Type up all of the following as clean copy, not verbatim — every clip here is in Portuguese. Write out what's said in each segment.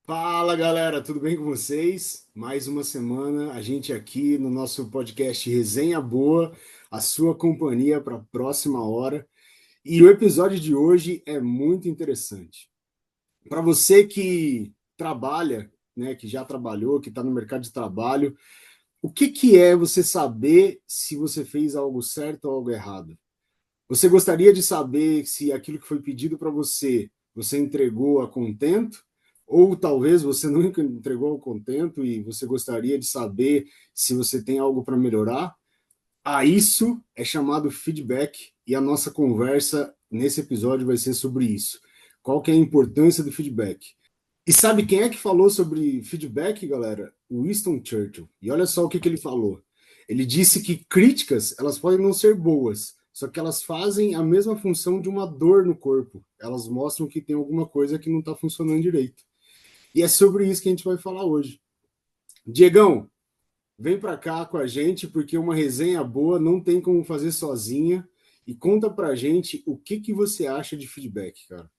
Fala galera, tudo bem com vocês? Mais uma semana, a gente aqui no nosso podcast Resenha Boa, a sua companhia para a próxima hora. E o episódio de hoje é muito interessante. Para você que trabalha, né, que já trabalhou, que está no mercado de trabalho, o que que é você saber se você fez algo certo ou algo errado? Você gostaria de saber se aquilo que foi pedido para você, você entregou a contento? Ou talvez você nunca entregou a contento e você gostaria de saber se você tem algo para melhorar? Isso é chamado feedback e a nossa conversa nesse episódio vai ser sobre isso. Qual que é a importância do feedback? E sabe quem é que falou sobre feedback, galera? Winston Churchill. E olha só o que, que ele falou. Ele disse que críticas, elas podem não ser boas, só que elas fazem a mesma função de uma dor no corpo. Elas mostram que tem alguma coisa que não está funcionando direito. E é sobre isso que a gente vai falar hoje. Diegão, vem para cá com a gente, porque uma resenha boa não tem como fazer sozinha. E conta pra gente o que, que você acha de feedback, cara.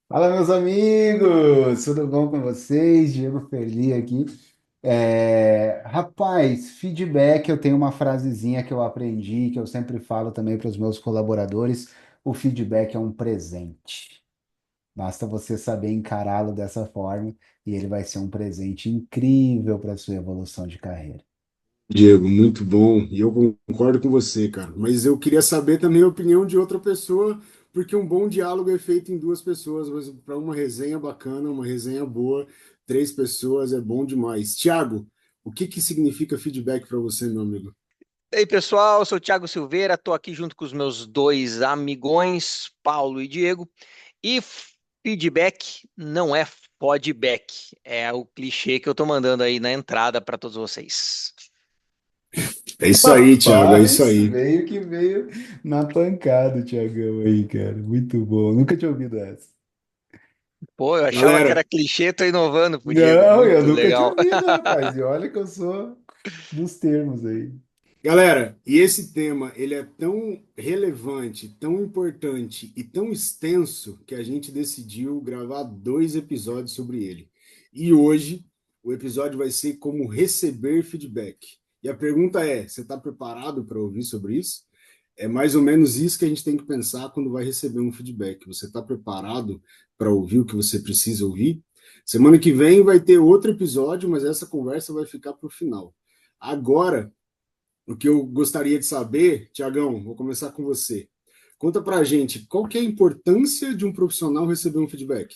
Fala, meus amigos! Tudo bom com vocês? Diego Ferli aqui. Rapaz, feedback, eu tenho uma frasezinha que eu aprendi, que eu sempre falo também para os meus colaboradores: o feedback é um presente. Basta você saber encará-lo dessa forma e ele vai ser um presente incrível para a sua evolução de carreira. Diego, muito bom. E eu concordo com você, cara. Mas eu queria saber também a opinião de outra pessoa, porque um bom diálogo é feito em duas pessoas. Mas para uma resenha bacana, uma resenha boa, três pessoas é bom demais. Tiago, o que que significa feedback para você, meu amigo? E aí, pessoal, eu sou o Thiago Silveira, estou aqui junto com os meus dois amigões, Paulo e Diego. E feedback não é podback, é o clichê que eu estou mandando aí na entrada para todos vocês. É isso aí, Tiago, é isso Rapaz, aí. veio que veio na pancada, o Thiagão aí, cara. Muito bom. Nunca tinha ouvido essa. Pô, eu achava que Galera, era clichê, tô inovando pro Diego, Não, eu muito nunca tinha legal. ouvido, rapaz. E olha que eu sou dos termos aí. galera, e esse tema, ele é tão relevante, tão importante e tão extenso que a gente decidiu gravar dois episódios sobre ele. E hoje o episódio vai ser como receber feedback. E a pergunta é: você está preparado para ouvir sobre isso? É mais ou menos isso que a gente tem que pensar quando vai receber um feedback. Você está preparado para ouvir o que você precisa ouvir? Semana que vem vai ter outro episódio, mas essa conversa vai ficar para o final. Agora, o que eu gostaria de saber, Tiagão, vou começar com você. Conta pra gente, qual que é a importância de um profissional receber um feedback?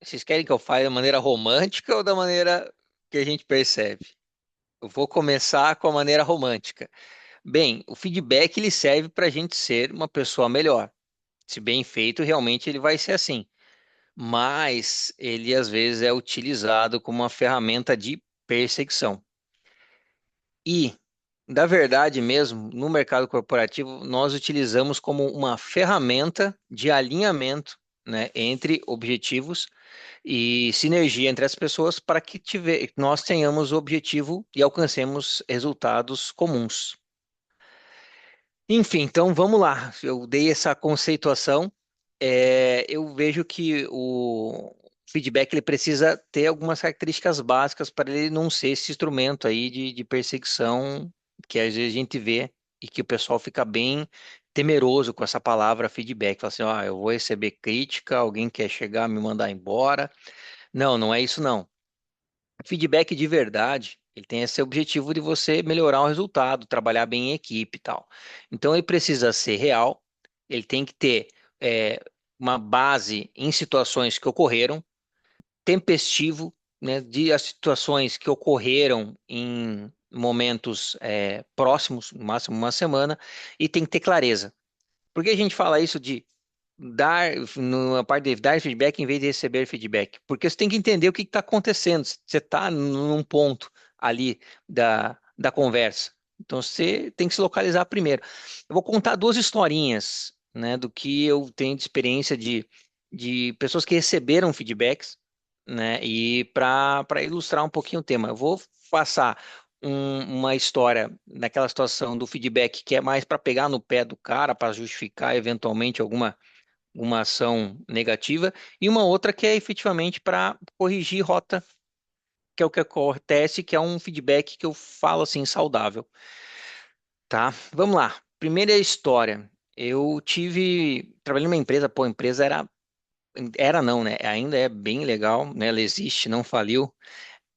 Vocês querem que eu fale da maneira romântica ou da maneira que a gente percebe? Eu vou começar com a maneira romântica. Bem, o feedback ele serve para a gente ser uma pessoa melhor. Se bem feito, realmente ele vai ser assim. Mas ele às vezes é utilizado como uma ferramenta de perseguição. E, da verdade mesmo, no mercado corporativo, nós utilizamos como uma ferramenta de alinhamento, né, entre objetivos e sinergia entre as pessoas para que nós tenhamos o objetivo e alcancemos resultados comuns. Enfim, então vamos lá. Eu dei essa conceituação. Eu vejo que o feedback ele precisa ter algumas características básicas para ele não ser esse instrumento aí de perseguição que às vezes a gente vê e que o pessoal fica bem temeroso com essa palavra feedback. Fala assim, eu vou receber crítica, alguém quer chegar me mandar embora. Não, não é isso não. Feedback de verdade, ele tem esse objetivo de você melhorar o resultado, trabalhar bem em equipe e tal. Então ele precisa ser real, ele tem que ter é, uma base em situações que ocorreram, tempestivo, né, de as situações que ocorreram em momentos próximos, no máximo uma semana, e tem que ter clareza. Por que a gente fala isso de dar, na parte de dar feedback em vez de receber feedback? Porque você tem que entender o que está acontecendo. Você está num ponto ali da conversa. Então você tem que se localizar primeiro. Eu vou contar duas historinhas, né, do que eu tenho de experiência de pessoas que receberam feedbacks, né, e para ilustrar um pouquinho o tema. Eu vou passar uma história naquela situação do feedback que é mais para pegar no pé do cara, para justificar eventualmente alguma uma ação negativa, e uma outra que é efetivamente para corrigir rota, que é o que acontece, que é um feedback que eu falo assim, saudável, tá? Vamos lá. Primeira história. Eu trabalhei numa empresa, pô, a empresa era não, né? Ainda é bem legal, né? Ela existe, não faliu.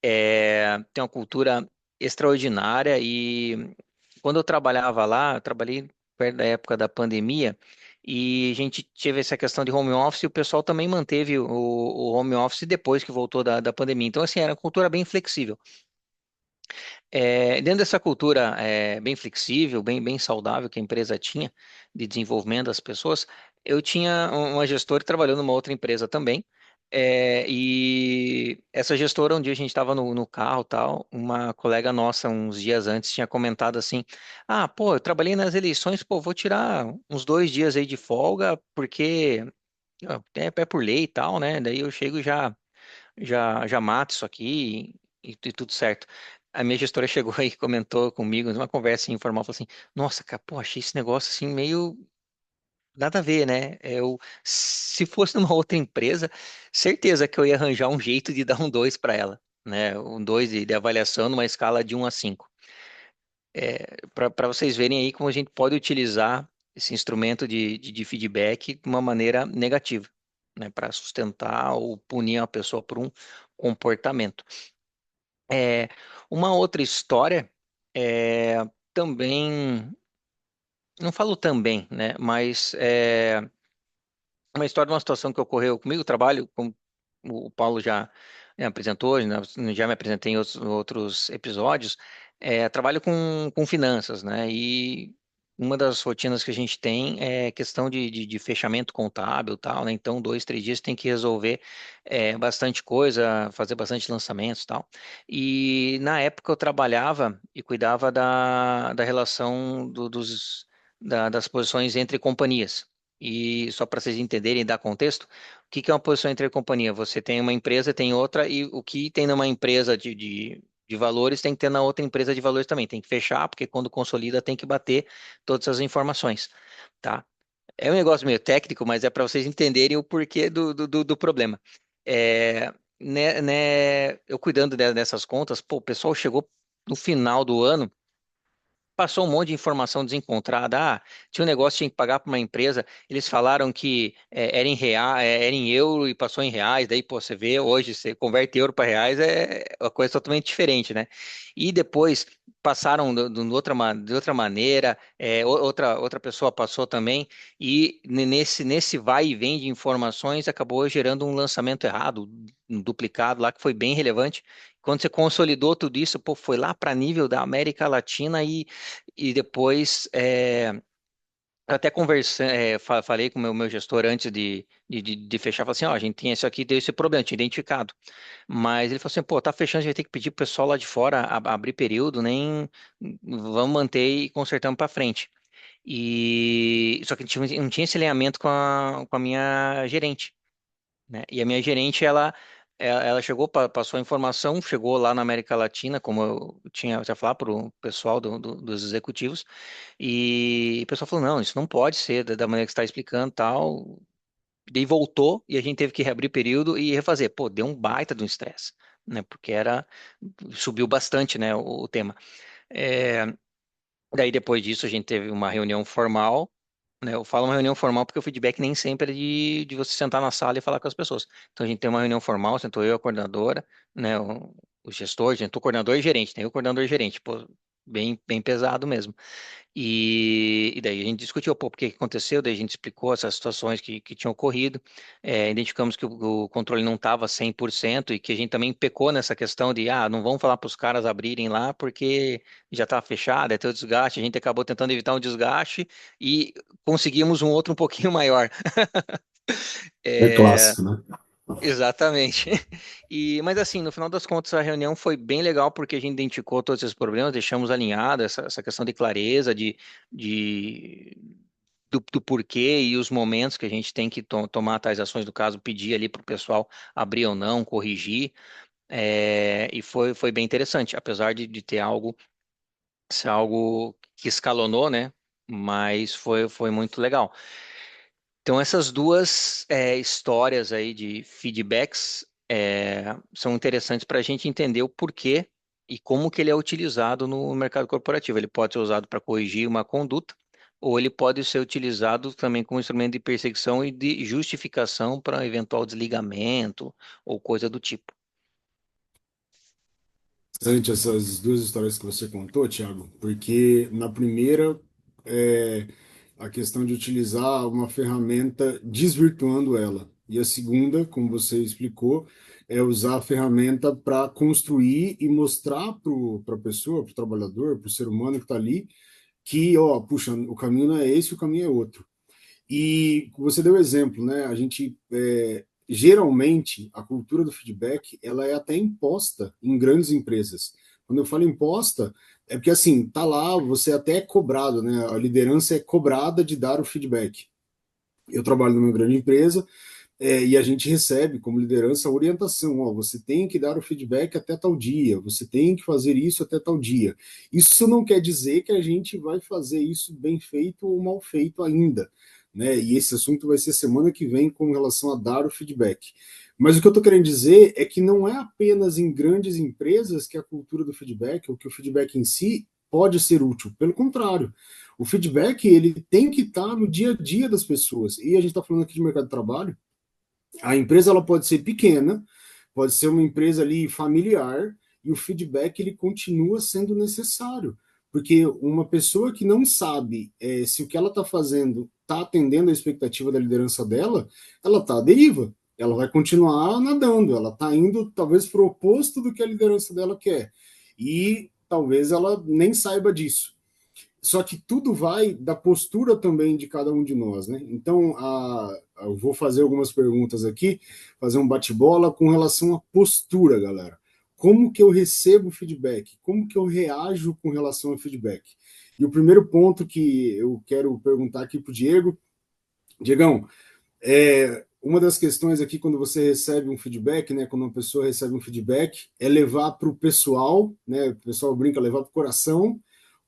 Tem uma cultura extraordinária e quando eu trabalhava lá, eu trabalhei perto da época da pandemia e a gente teve essa questão de home office e o pessoal também manteve o home office depois que voltou da pandemia. Então, assim, era uma cultura bem flexível. Dentro dessa cultura bem flexível, bem saudável que a empresa tinha de desenvolvimento das pessoas, eu tinha uma gestora que trabalhou numa outra empresa também. E essa gestora, um dia a gente estava no carro, tal, uma colega nossa, uns dias antes, tinha comentado assim: Ah, pô, eu trabalhei nas eleições, pô, vou tirar uns 2 dias aí de folga, porque é por lei e tal, né? Daí eu chego e já mato isso aqui e tudo certo. A minha gestora chegou aí e comentou comigo, numa conversa informal, falou assim: Nossa, cara, pô, achei esse negócio assim meio nada a ver, né? Se fosse numa outra empresa, certeza que eu ia arranjar um jeito de dar um 2 para ela, né? Um 2 de avaliação numa escala de 1 a 5. Para vocês verem aí como a gente pode utilizar esse instrumento de feedback de uma maneira negativa, né? Para sustentar ou punir a pessoa por um comportamento. É, uma outra história também, não falo também, né? Mas uma história de uma situação que ocorreu comigo, trabalho, como o Paulo já me apresentou, né, já me apresentei em outros episódios, trabalho com finanças, né? E uma das rotinas que a gente tem é questão de fechamento contábil, e tal, né? Então, 2, 3 dias tem que resolver bastante coisa, fazer bastante lançamentos, e tal. E na época eu trabalhava e cuidava da relação das posições entre companhias. E só para vocês entenderem e dar contexto, o que que é uma posição entre companhia? Você tem uma empresa, tem outra, e o que tem numa empresa de valores tem que ter na outra empresa de valores também. Tem que fechar, porque quando consolida tem que bater todas as informações, tá? É um negócio meio técnico, mas é para vocês entenderem o porquê do problema. Eu cuidando dessas contas, pô, o pessoal chegou no final do ano. Passou um monte de informação desencontrada. Tinha um negócio que tinha que pagar para uma empresa. Eles falaram que era em real, era em euro e passou em reais. Daí, pô, você vê hoje, você converte euro para reais, é uma coisa totalmente diferente, né? E depois passaram de outra maneira, outra pessoa passou também, e nesse vai e vem de informações acabou gerando um lançamento errado, um duplicado lá que foi bem relevante. Quando você consolidou tudo isso, pô, foi lá para nível da América Latina e depois eu até conversei, falei com o meu gestor antes de fechar, falei assim, ó, a gente tem isso aqui, deu esse problema, tinha identificado. Mas ele falou assim, pô, tá fechando, a gente vai ter que pedir pro pessoal lá de fora abrir período, nem vamos manter e consertamos para frente. E só que não tinha esse alinhamento com a minha gerente, né? E a minha gerente, ela chegou, passou a informação, chegou lá na América Latina, como eu tinha já falado para o pessoal dos executivos, e o pessoal falou, não, isso não pode ser da maneira que você está explicando, tal. Daí voltou e a gente teve que reabrir período e refazer. Pô, deu um baita de um estresse, né? Porque subiu bastante, né, o tema. É, Daí depois disso a gente teve uma reunião formal, né? Eu falo uma reunião formal porque o feedback nem sempre é de você sentar na sala e falar com as pessoas. Então a gente tem uma reunião formal, sentou eu, a coordenadora, né? O gestor, a gente, o coordenador e gerente, tem o coordenador e gerente, pô, bem pesado mesmo. E daí a gente discutiu, pô, por que que aconteceu, daí a gente explicou essas situações que tinham ocorrido, identificamos que o controle não estava 100% e que a gente também pecou nessa questão de, não vamos falar para os caras abrirem lá porque já estava fechado, é teu desgaste, a gente acabou tentando evitar um desgaste e conseguimos um outro um pouquinho maior. É É, clássico, né? Exatamente. Mas assim, no final das contas, a reunião foi bem legal porque a gente identificou todos esses problemas, deixamos alinhado essa questão de clareza, de, do porquê e os momentos que a gente tem que tomar tais ações, no caso, pedir ali para o pessoal abrir ou não, corrigir. E foi bem interessante, apesar de ter ser algo que escalonou, né? Mas foi muito legal. Então, essas duas histórias aí de feedbacks são interessantes para a gente entender o porquê e como que ele é utilizado no mercado corporativo. Ele pode ser usado para corrigir uma conduta, ou ele pode ser utilizado também como instrumento de perseguição e de justificação para eventual desligamento ou coisa do tipo. Interessante essas duas histórias que você contou, Thiago, porque na primeira, é, a questão de utilizar uma ferramenta desvirtuando ela. E a segunda, como você explicou, é usar a ferramenta para construir e mostrar para a pessoa, para o trabalhador, para o ser humano que está ali, que, ó, puxa, o caminho não é esse, o caminho é outro. E você deu exemplo, né? A gente geralmente a cultura do feedback ela é até imposta em grandes empresas. Quando eu falo imposta, é porque assim, tá lá, você até é cobrado, né? A liderança é cobrada de dar o feedback. Eu trabalho numa grande empresa e a gente recebe como liderança a orientação, ó, você tem que dar o feedback até tal dia, você tem que fazer isso até tal dia. Isso não quer dizer que a gente vai fazer isso bem feito ou mal feito ainda, né? E esse assunto vai ser semana que vem com relação a dar o feedback. Mas o que eu estou querendo dizer é que não é apenas em grandes empresas que a cultura do feedback, ou que o feedback em si pode ser útil. Pelo contrário, o feedback ele tem que estar no dia a dia das pessoas. E a gente está falando aqui de mercado de trabalho. A empresa ela pode ser pequena, pode ser uma empresa ali familiar, e o feedback ele continua sendo necessário, porque uma pessoa que não sabe se o que ela está fazendo está atendendo a expectativa da liderança dela, ela está à deriva, ela vai continuar nadando, ela está indo talvez para o oposto do que a liderança dela quer, e talvez ela nem saiba disso. Só que tudo vai da postura também de cada um de nós, né? Então, eu vou fazer algumas perguntas aqui, fazer um bate-bola com relação à postura, galera. Como que eu recebo feedback? Como que eu reajo com relação ao feedback? E o primeiro ponto que eu quero perguntar aqui para o Diego, Diegão, uma das questões aqui quando você recebe um feedback, né? Quando uma pessoa recebe um feedback, é levar para o pessoal, né? O pessoal brinca, levar para o coração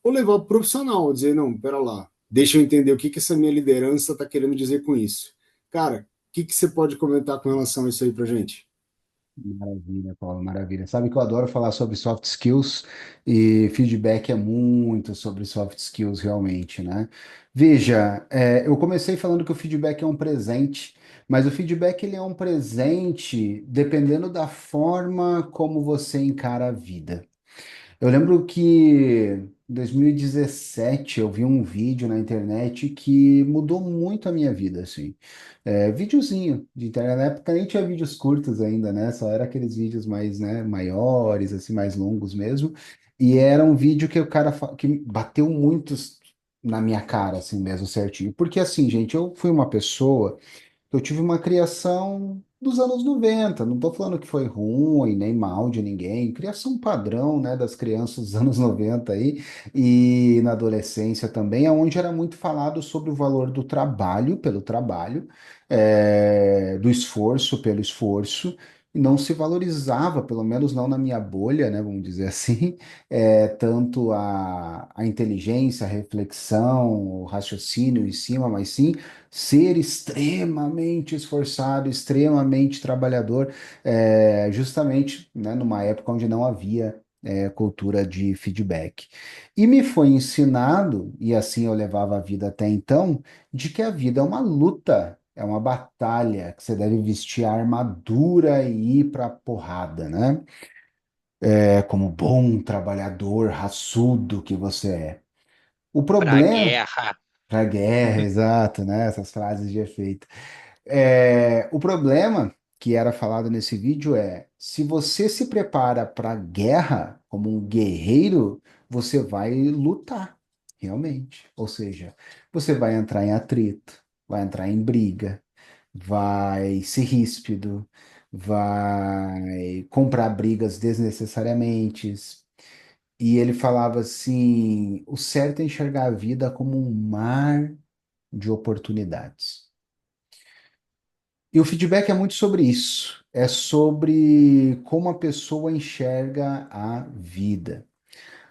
ou levar para o profissional, dizer, não, pera lá, deixa eu entender o que, que essa minha liderança está querendo dizer com isso. Cara, o que, que você pode comentar com relação a isso aí para gente? Maravilha, Paulo, maravilha. Sabe que eu adoro falar sobre soft skills e feedback é muito sobre soft skills realmente, né? Veja, eu comecei falando que o feedback é um presente, mas o feedback ele é um presente dependendo da forma como você encara a vida. Eu lembro que em 2017 eu vi um vídeo na internet que mudou muito a minha vida, assim. Videozinho de internet, na época nem tinha vídeos curtos ainda, né? Só era aqueles vídeos mais, né, maiores, assim, mais longos mesmo. E era um vídeo que o cara que bateu muito na minha cara, assim mesmo, certinho. Porque assim, gente, eu fui uma pessoa. Eu tive uma criação dos anos 90. Não estou falando que foi ruim, nem mal de ninguém, criação padrão, né, das crianças dos anos 90 aí, e na adolescência também, onde era muito falado sobre o valor do trabalho pelo trabalho, do esforço pelo esforço, e não se valorizava, pelo menos não na minha bolha, né, vamos dizer assim, tanto a inteligência, a reflexão, o raciocínio em cima, mas sim ser extremamente esforçado, extremamente trabalhador, justamente, né, numa época onde não havia cultura de feedback. E me foi ensinado, e assim eu levava a vida até então, de que a vida é uma luta, é uma batalha, que você deve vestir a armadura e ir para a porrada, né? Como bom trabalhador raçudo que você é. O Para a problema guerra. para guerra, exato, né? Essas frases de efeito. O problema que era falado nesse vídeo é: se você se prepara para a guerra como um guerreiro, você vai lutar, realmente. Ou seja, você vai entrar em atrito, vai entrar em briga, vai ser ríspido, vai comprar brigas desnecessariamente. E ele falava assim: o certo é enxergar a vida como um mar de oportunidades. E o feedback é muito sobre isso. É sobre como a pessoa enxerga a vida.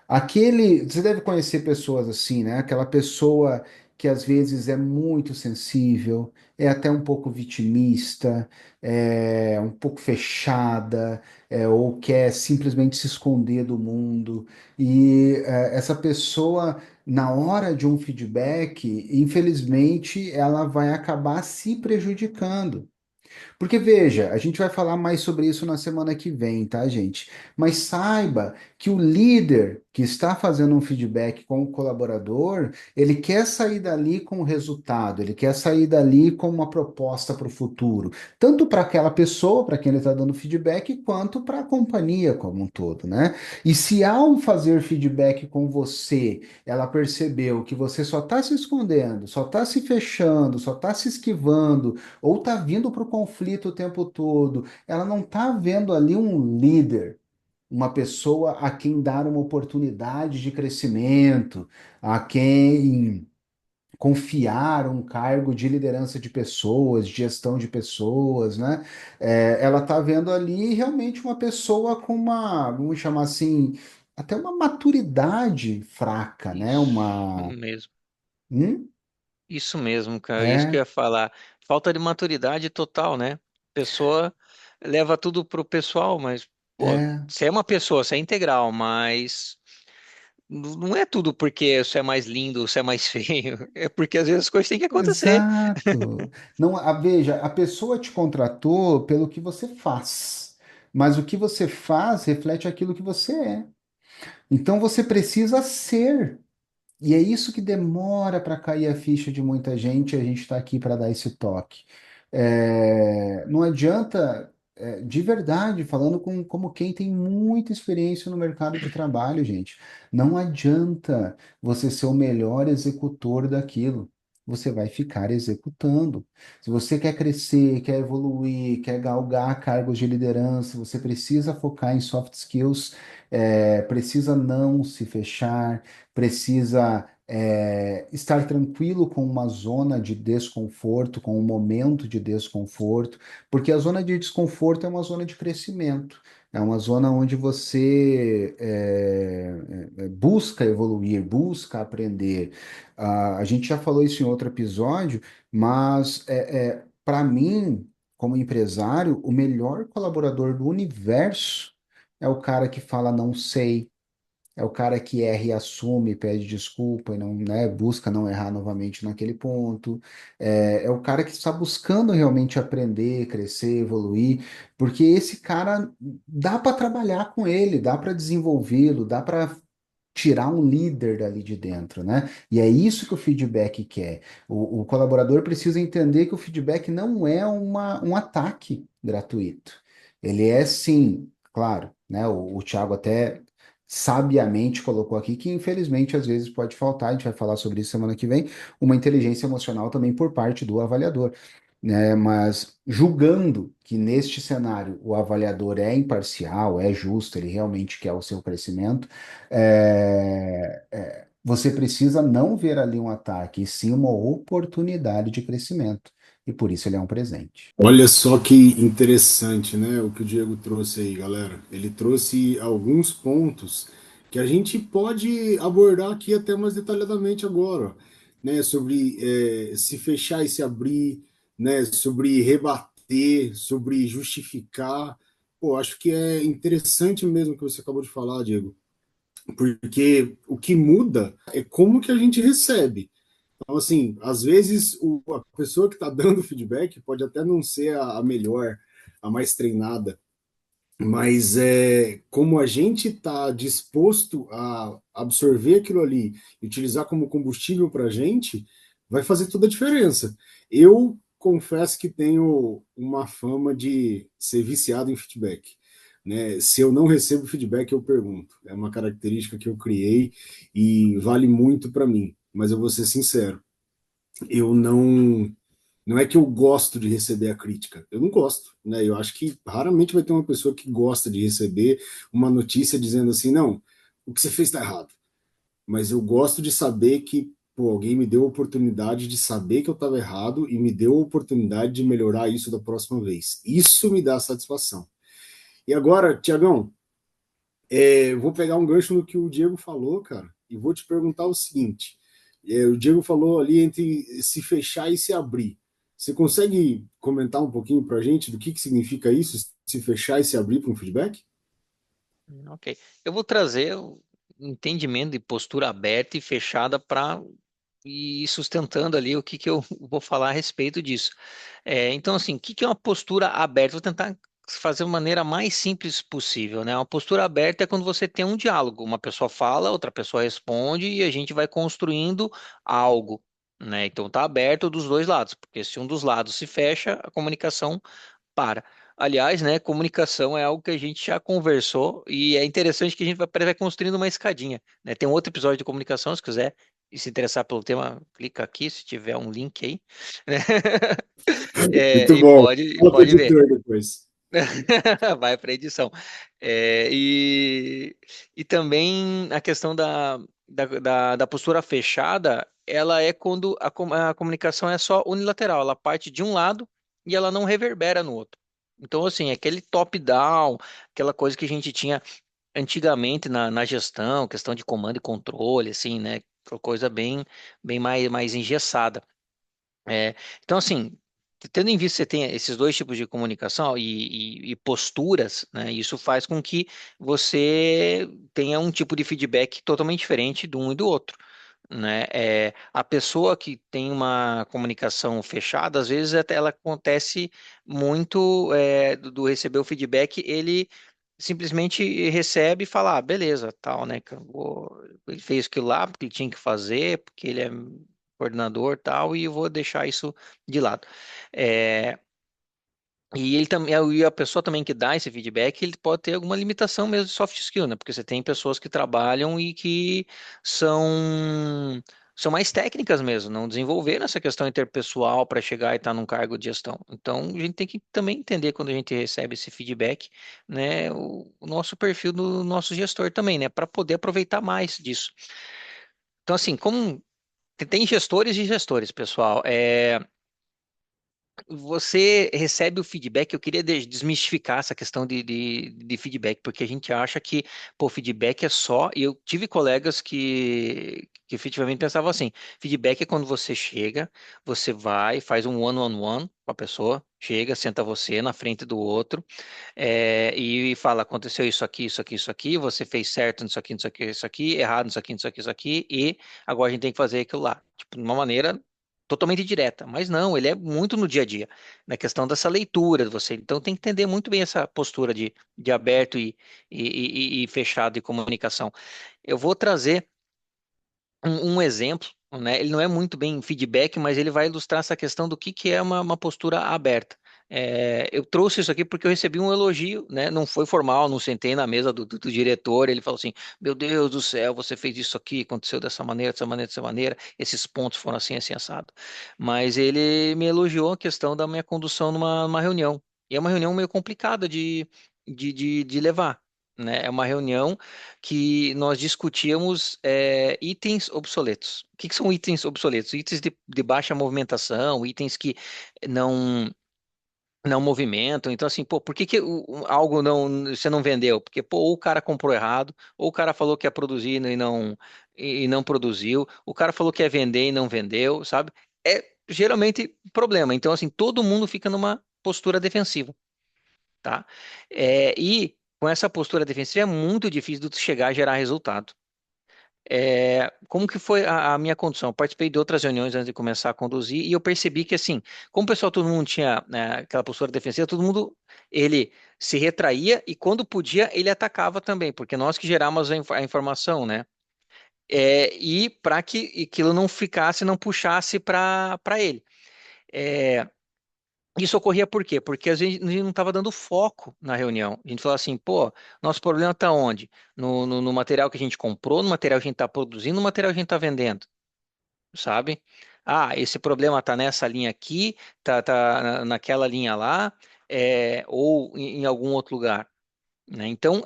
Você deve conhecer pessoas assim, né? Aquela pessoa que às vezes é muito sensível, é até um pouco vitimista, é um pouco fechada, ou quer simplesmente se esconder do mundo. E essa pessoa, na hora de um feedback, infelizmente, ela vai acabar se prejudicando. Porque veja, a gente vai falar mais sobre isso na semana que vem, tá, gente? Mas saiba que o líder que está fazendo um feedback com o colaborador, ele quer sair dali com um resultado, ele quer sair dali com uma proposta para o futuro, tanto para aquela pessoa, para quem ele está dando feedback, quanto para a companhia como um todo, né? E se ao fazer feedback com você, ela percebeu que você só está se escondendo, só está se fechando, só está se esquivando, ou está vindo para o conflito o tempo todo, ela não está vendo ali um líder, uma pessoa a quem dar uma oportunidade de crescimento, a quem confiar um cargo de liderança de pessoas, de gestão de pessoas, né? Ela está vendo ali realmente uma pessoa com uma, vamos chamar assim, até uma maturidade fraca, né? Isso Uma. mesmo. Hum? Isso mesmo, cara. Isso que eu É, ia falar. Falta de maturidade total, né? A pessoa leva tudo pro pessoal, mas, pô, é. você é uma pessoa, você é integral, mas não é tudo porque você é mais lindo, você é mais feio. É porque às vezes as coisas têm que acontecer. Exato. Não, veja, a pessoa te contratou pelo que você faz, mas o que você faz reflete aquilo que você é. Então você precisa ser. E é isso que demora para cair a ficha de muita gente, e a gente está aqui para dar esse toque. Não adianta, de verdade, falando como quem tem muita experiência no mercado de trabalho, gente, não adianta você ser o melhor executor daquilo. Você vai ficar executando. Se você quer crescer, quer evoluir, quer galgar cargos de liderança, você precisa focar em soft skills, precisa não se fechar, precisa estar tranquilo com uma zona de desconforto, com um momento de desconforto, porque a zona de desconforto é uma zona de crescimento, é uma zona onde você busca evoluir, busca aprender. A gente já falou isso em outro episódio, mas para mim, como empresário, o melhor colaborador do universo é o cara que fala não sei, é o cara que erra e assume, pede desculpa e não, né, busca não errar novamente naquele ponto. É o cara que está buscando realmente aprender, crescer, evoluir, porque esse cara dá para trabalhar com ele, dá para desenvolvê-lo, dá para tirar um líder dali de dentro, né? E é isso que o feedback quer. O colaborador precisa entender que o feedback não é um ataque gratuito. Ele é sim, claro, né? O Thiago até sabiamente colocou aqui que infelizmente às vezes pode faltar, a gente vai falar sobre isso semana que vem, uma inteligência emocional também por parte do avaliador, né? Mas julgando que neste cenário o avaliador é imparcial, é justo, ele realmente quer o seu crescimento, você precisa não ver ali um ataque, e sim uma oportunidade de crescimento. E por isso ele é um presente. Olha só que interessante, né, o que o Diego trouxe aí, galera. Ele trouxe alguns pontos que a gente pode abordar aqui até mais detalhadamente agora, ó, né, sobre se fechar e se abrir, né, sobre rebater, sobre justificar. Pô, acho que é interessante mesmo o que você acabou de falar, Diego, porque o que muda é como que a gente recebe. Então, assim, às vezes a pessoa que está dando feedback pode até não ser a melhor, a mais treinada, mas como a gente está disposto a absorver aquilo ali e utilizar como combustível para a gente, vai fazer toda a diferença. Eu confesso que tenho uma fama de ser viciado em feedback. Né? Se eu não recebo feedback, eu pergunto. É uma característica que eu criei e vale muito para mim. Mas eu vou ser sincero, eu não é que eu gosto de receber a crítica, eu não gosto, né? Eu acho que raramente vai ter uma pessoa que gosta de receber uma notícia dizendo assim, não, o que você fez está errado. Mas eu gosto de saber que pô, alguém me deu a oportunidade de saber que eu estava errado e me deu a oportunidade de melhorar isso da próxima vez. Isso me dá satisfação. E agora, Tiagão, vou pegar um gancho no que o Diego falou, cara, e vou te perguntar o seguinte. O Diego falou ali entre se fechar e se abrir. Você consegue comentar um pouquinho para a gente do que significa isso, se fechar e se abrir para um feedback? Ok. Eu vou trazer o entendimento de postura aberta e fechada para ir sustentando ali o que eu vou falar a respeito disso. Então, assim, o que é uma postura aberta? Vou tentar fazer de maneira mais simples possível, né? Uma postura aberta é quando você tem um diálogo. Uma pessoa fala, outra pessoa responde e a gente vai construindo algo, né? Então, tá aberto dos dois lados, porque se um dos lados se fecha, a comunicação para. Aliás, né, comunicação é algo que a gente já conversou e é interessante que a gente vai construindo uma escadinha, né? Tem um outro episódio de comunicação, se quiser e se interessar pelo tema, clica aqui se tiver um link aí, né? Muito E bom. Fala para o pode ver. editor depois. Vai para edição. É, e também a questão da postura fechada, ela é quando a comunicação é só unilateral, ela parte de um lado e ela não reverbera no outro. Então, assim, aquele top-down, aquela coisa que a gente tinha antigamente na gestão, questão de comando e controle, assim, né? Aquela coisa bem mais engessada. É, então, assim, tendo em vista que você tem esses dois tipos de comunicação e posturas, né, isso faz com que você tenha um tipo de feedback totalmente diferente de um e do outro. Né? A pessoa que tem uma comunicação fechada, às vezes até ela acontece muito do receber o feedback, ele simplesmente recebe e fala, ah, beleza, tal, né? Ele fez aquilo lá porque ele tinha que fazer, porque ele é coordenador, tal, e eu vou deixar isso de lado. É, e ele também, e a pessoa também que dá esse feedback, ele pode ter alguma limitação mesmo de soft skill, né? Porque você tem pessoas que trabalham e que são são mais técnicas mesmo, não desenvolveram essa questão interpessoal para chegar e estar num cargo de gestão. Então, a gente tem que também entender quando a gente recebe esse feedback, né, o nosso perfil do nosso gestor também, né, para poder aproveitar mais disso. Então, assim, como tem gestores e gestores, pessoal. Você recebe o feedback, eu queria desmistificar essa questão de feedback, porque a gente acha que, pô, feedback é só, e eu tive colegas que efetivamente pensavam assim, feedback é quando você chega, você vai, faz um one-on-one com a pessoa, chega, senta você na frente do outro, e fala, aconteceu isso aqui, isso aqui, isso aqui, você fez certo nisso aqui, nisso aqui, isso aqui, errado nisso aqui, nisso aqui, isso aqui, e agora a gente tem que fazer aquilo lá. Tipo, de uma maneira totalmente direta, mas não, ele é muito no dia a dia, na questão dessa leitura de você. Então tem que entender muito bem essa postura de aberto e fechado de comunicação. Eu vou trazer um exemplo, né? Ele não é muito bem feedback, mas ele vai ilustrar essa questão do que é uma postura aberta. Eu trouxe isso aqui porque eu recebi um elogio, né? Não foi formal, não sentei na mesa do diretor. Ele falou assim: Meu Deus do céu, você fez isso aqui, aconteceu dessa maneira, dessa maneira, dessa maneira. Esses pontos foram assim, assim, assado. Mas ele me elogiou a questão da minha condução numa reunião. E é uma reunião meio complicada de levar. Né? É uma reunião que nós discutíamos itens obsoletos. O que são itens obsoletos? Itens de baixa movimentação, itens que não não movimentam. Então, assim, pô, por que que algo não você não vendeu? Porque, pô, ou o cara comprou errado, ou o cara falou que ia produzir e não produziu, o cara falou que ia vender e não vendeu, sabe? É geralmente problema. Então, assim, todo mundo fica numa postura defensiva, tá? E com essa postura defensiva é muito difícil de tu chegar a gerar resultado. Como que foi a minha condução? Eu participei de outras reuniões antes de começar a conduzir e eu percebi que, assim, como o pessoal, todo mundo tinha, né, aquela postura defensiva, todo mundo, ele se retraía e quando podia, ele atacava também, porque nós que geramos a informação, né? E para que aquilo não ficasse, não puxasse para ele. É, Isso ocorria por quê? Porque a gente não estava dando foco na reunião. A gente falava assim, pô, nosso problema está onde? No material que a gente comprou, no material que a gente está produzindo, no material que a gente está vendendo, sabe? Ah, esse problema está nessa linha aqui, tá naquela linha lá, ou em algum outro lugar. Né? Então,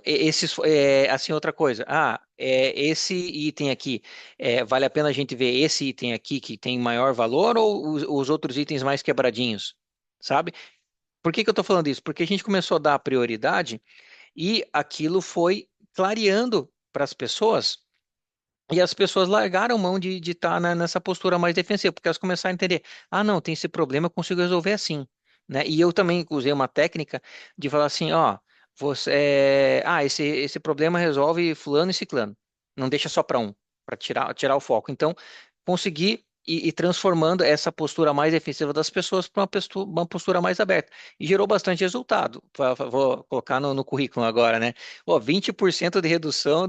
assim, outra coisa. Ah, esse item aqui, vale a pena a gente ver esse item aqui que tem maior valor ou os outros itens mais quebradinhos? Sabe? Por que que eu estou falando isso? Porque a gente começou a dar prioridade e aquilo foi clareando para as pessoas E as pessoas largaram mão de estar nessa postura mais defensiva, porque elas começaram a entender, ah, não, tem esse problema, eu consigo resolver assim, né? E eu também usei uma técnica de falar assim, ó, esse problema resolve fulano e ciclano. Não deixa só para um, para tirar o foco. Então, consegui ir transformando essa postura mais defensiva das pessoas para uma postura mais aberta. E gerou bastante resultado. Vou colocar no currículo agora, né? Pô, 20% de redução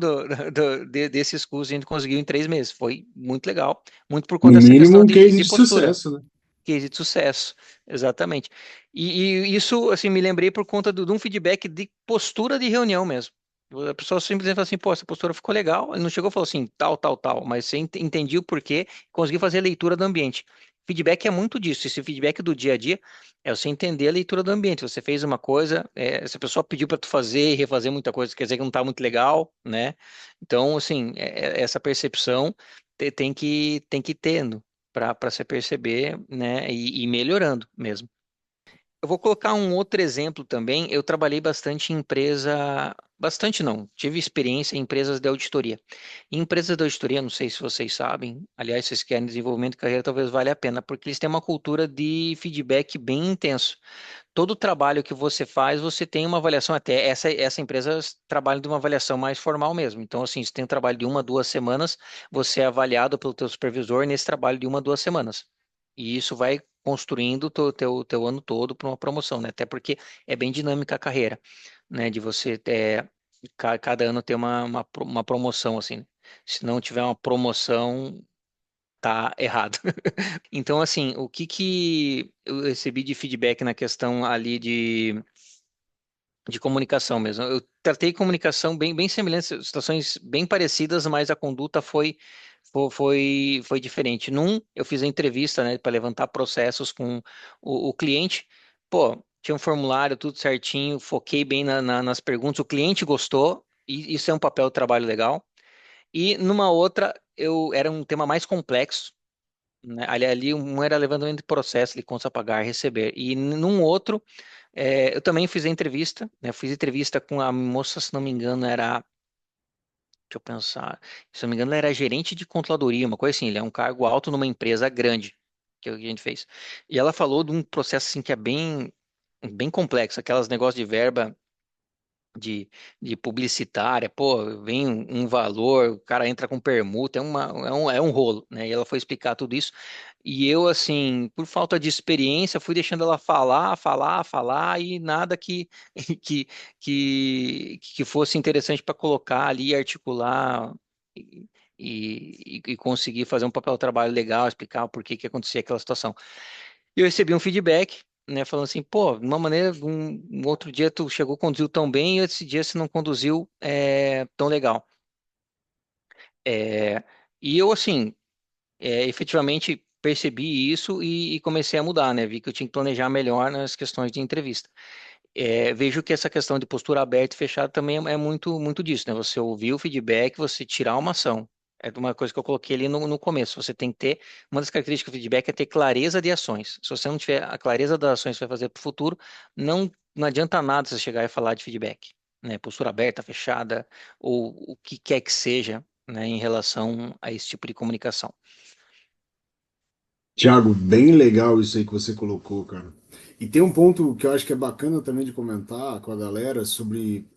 desses custos a gente conseguiu em 3 meses. Foi muito legal. Muito por conta No dessa mínimo, questão um case de de postura. sucesso, né? Case de sucesso. Exatamente. E isso, assim, me lembrei por conta de um feedback de postura de reunião mesmo. A pessoa simplesmente fala assim, pô, essa postura ficou legal. Ele não chegou e falou assim, tal, tal, tal. Mas você entendi o porquê, conseguiu fazer a leitura do ambiente. Feedback é muito disso. Esse feedback do dia a dia é você entender a leitura do ambiente. Você fez uma coisa, se a pessoa pediu para tu fazer e refazer muita coisa, quer dizer que não está muito legal, né? Então, assim, essa percepção tem que ir tendo para você perceber, né? E melhorando mesmo. Eu vou colocar um outro exemplo também. Eu trabalhei bastante em empresa, bastante não, tive experiência em empresas de auditoria. Em empresas de auditoria, não sei se vocês sabem, aliás, se vocês querem desenvolvimento de carreira, talvez valha a pena, porque eles têm uma cultura de feedback bem intenso. Todo trabalho que você faz, você tem uma avaliação, até essa empresa trabalha de uma avaliação mais formal mesmo. Então, assim, se tem um trabalho de 1 a 2 semanas, você é avaliado pelo teu supervisor nesse trabalho de 1 a 2 semanas. E isso vai construindo o teu ano todo para uma promoção, né? Até porque é bem dinâmica a carreira, né? De você ter, cada ano ter uma promoção, assim, né? Se não tiver uma promoção, tá errado. Então, assim, o que que eu recebi de feedback na questão ali de comunicação mesmo? Eu tratei comunicação bem semelhante, situações bem parecidas, mas a conduta foi diferente. Eu fiz a entrevista, né, para levantar processos com o cliente. Pô, tinha um formulário, tudo certinho, foquei bem nas perguntas, o cliente gostou, e isso é um papel de trabalho legal. E numa outra, era um tema mais complexo, né? Ali um era levantamento de processo de contas a pagar, receber. E num outro, eu também fiz a entrevista, né? Fiz entrevista com a moça, se não me engano, deixa eu pensar, se não me engano, ela era gerente de controladoria, uma coisa assim, ele é um cargo alto numa empresa grande, que é o que a gente fez. E ela falou de um processo assim que é bem complexo, aquelas negócios de verba de, de publicitária, pô, vem um valor, o cara entra com permuta, é um rolo, né? E ela foi explicar tudo isso. E eu, assim, por falta de experiência, fui deixando ela falar, falar, falar, e nada que, que fosse interessante para colocar ali, articular e conseguir fazer um papel de trabalho legal, explicar o porquê que acontecia aquela situação. E eu recebi um feedback, né, falando assim, pô, de uma maneira, um outro dia tu chegou, conduziu tão bem, e esse dia você não conduziu tão legal. É, e eu, assim, efetivamente percebi isso e comecei a mudar, né? Vi que eu tinha que planejar melhor nas questões de entrevista. Vejo que essa questão de postura aberta e fechada também é muito, muito disso, né? Você ouvir o feedback, você tirar uma ação. É uma coisa que eu coloquei ali no começo. Você tem que ter, uma das características do feedback é ter clareza de ações. Se você não tiver a clareza das ações que você vai fazer para o futuro, não adianta nada você chegar e falar de feedback, né? Postura aberta, fechada, ou o que quer que seja, né, em relação a esse tipo de comunicação. Tiago, bem legal isso aí que você colocou, cara. E tem um ponto que eu acho que é bacana também de comentar com a galera sobre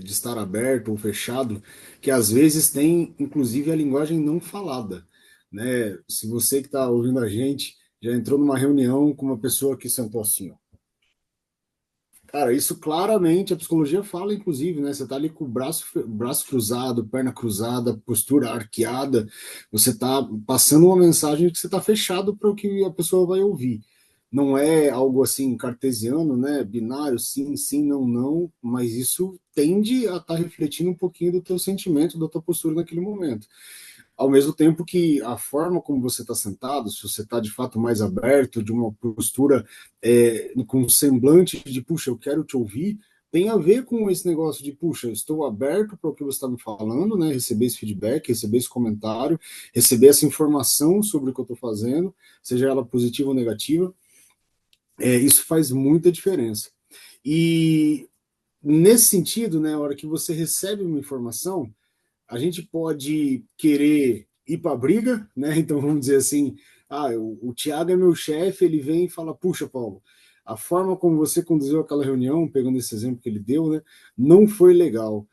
de estar aberto ou fechado, que às vezes tem, inclusive, a linguagem não falada, né? Se você que está ouvindo a gente já entrou numa reunião com uma pessoa que sentou assim, ó. Cara, isso claramente a psicologia fala, inclusive, né? Você tá ali com o braço cruzado, perna cruzada, postura arqueada, você tá passando uma mensagem de que você tá fechado para o que a pessoa vai ouvir. Não é algo assim cartesiano, né? Binário, sim, sim, não, não, mas isso tende a estar refletindo um pouquinho do teu sentimento, da tua postura naquele momento. Ao mesmo tempo que a forma como você está sentado, se você está de fato mais aberto, de uma postura com um semblante de, puxa, eu quero te ouvir, tem a ver com esse negócio de, puxa, eu estou aberto para o que você está me falando, né? Receber esse feedback, receber esse comentário, receber essa informação sobre o que eu estou fazendo, seja ela positiva ou negativa, isso faz muita diferença. E nesse sentido, né, a hora que você recebe uma informação, a gente pode querer ir para a briga, né? Então vamos dizer assim, o Thiago é meu chefe, ele vem e fala, puxa, Paulo, a forma como você conduziu aquela reunião, pegando esse exemplo que ele deu, né, não foi legal.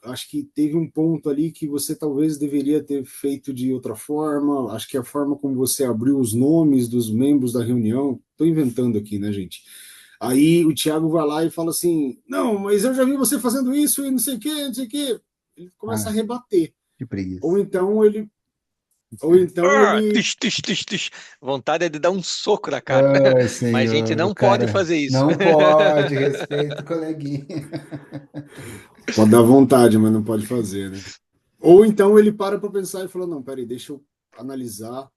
Acho que teve um ponto ali que você talvez deveria ter feito de outra forma. Acho que a forma como você abriu os nomes dos membros da reunião, estou inventando aqui, né, gente? Aí o Thiago vai lá e fala assim: Não, mas eu já vi você fazendo isso e não sei o quê, não sei o quê. Ele começa a Ah, rebater. que Ou preguiça. então ele. Ou então Ah, ele. tis, tis, tis, tis. Vontade é de dar um soco na cara. Ai, Mas a gente senhor, o não pode cara fazer isso. não pode, respeito o coleguinha. Pode dar vontade, mas não pode fazer, né? Ou então ele para pensar e fala: Não, peraí, deixa eu analisar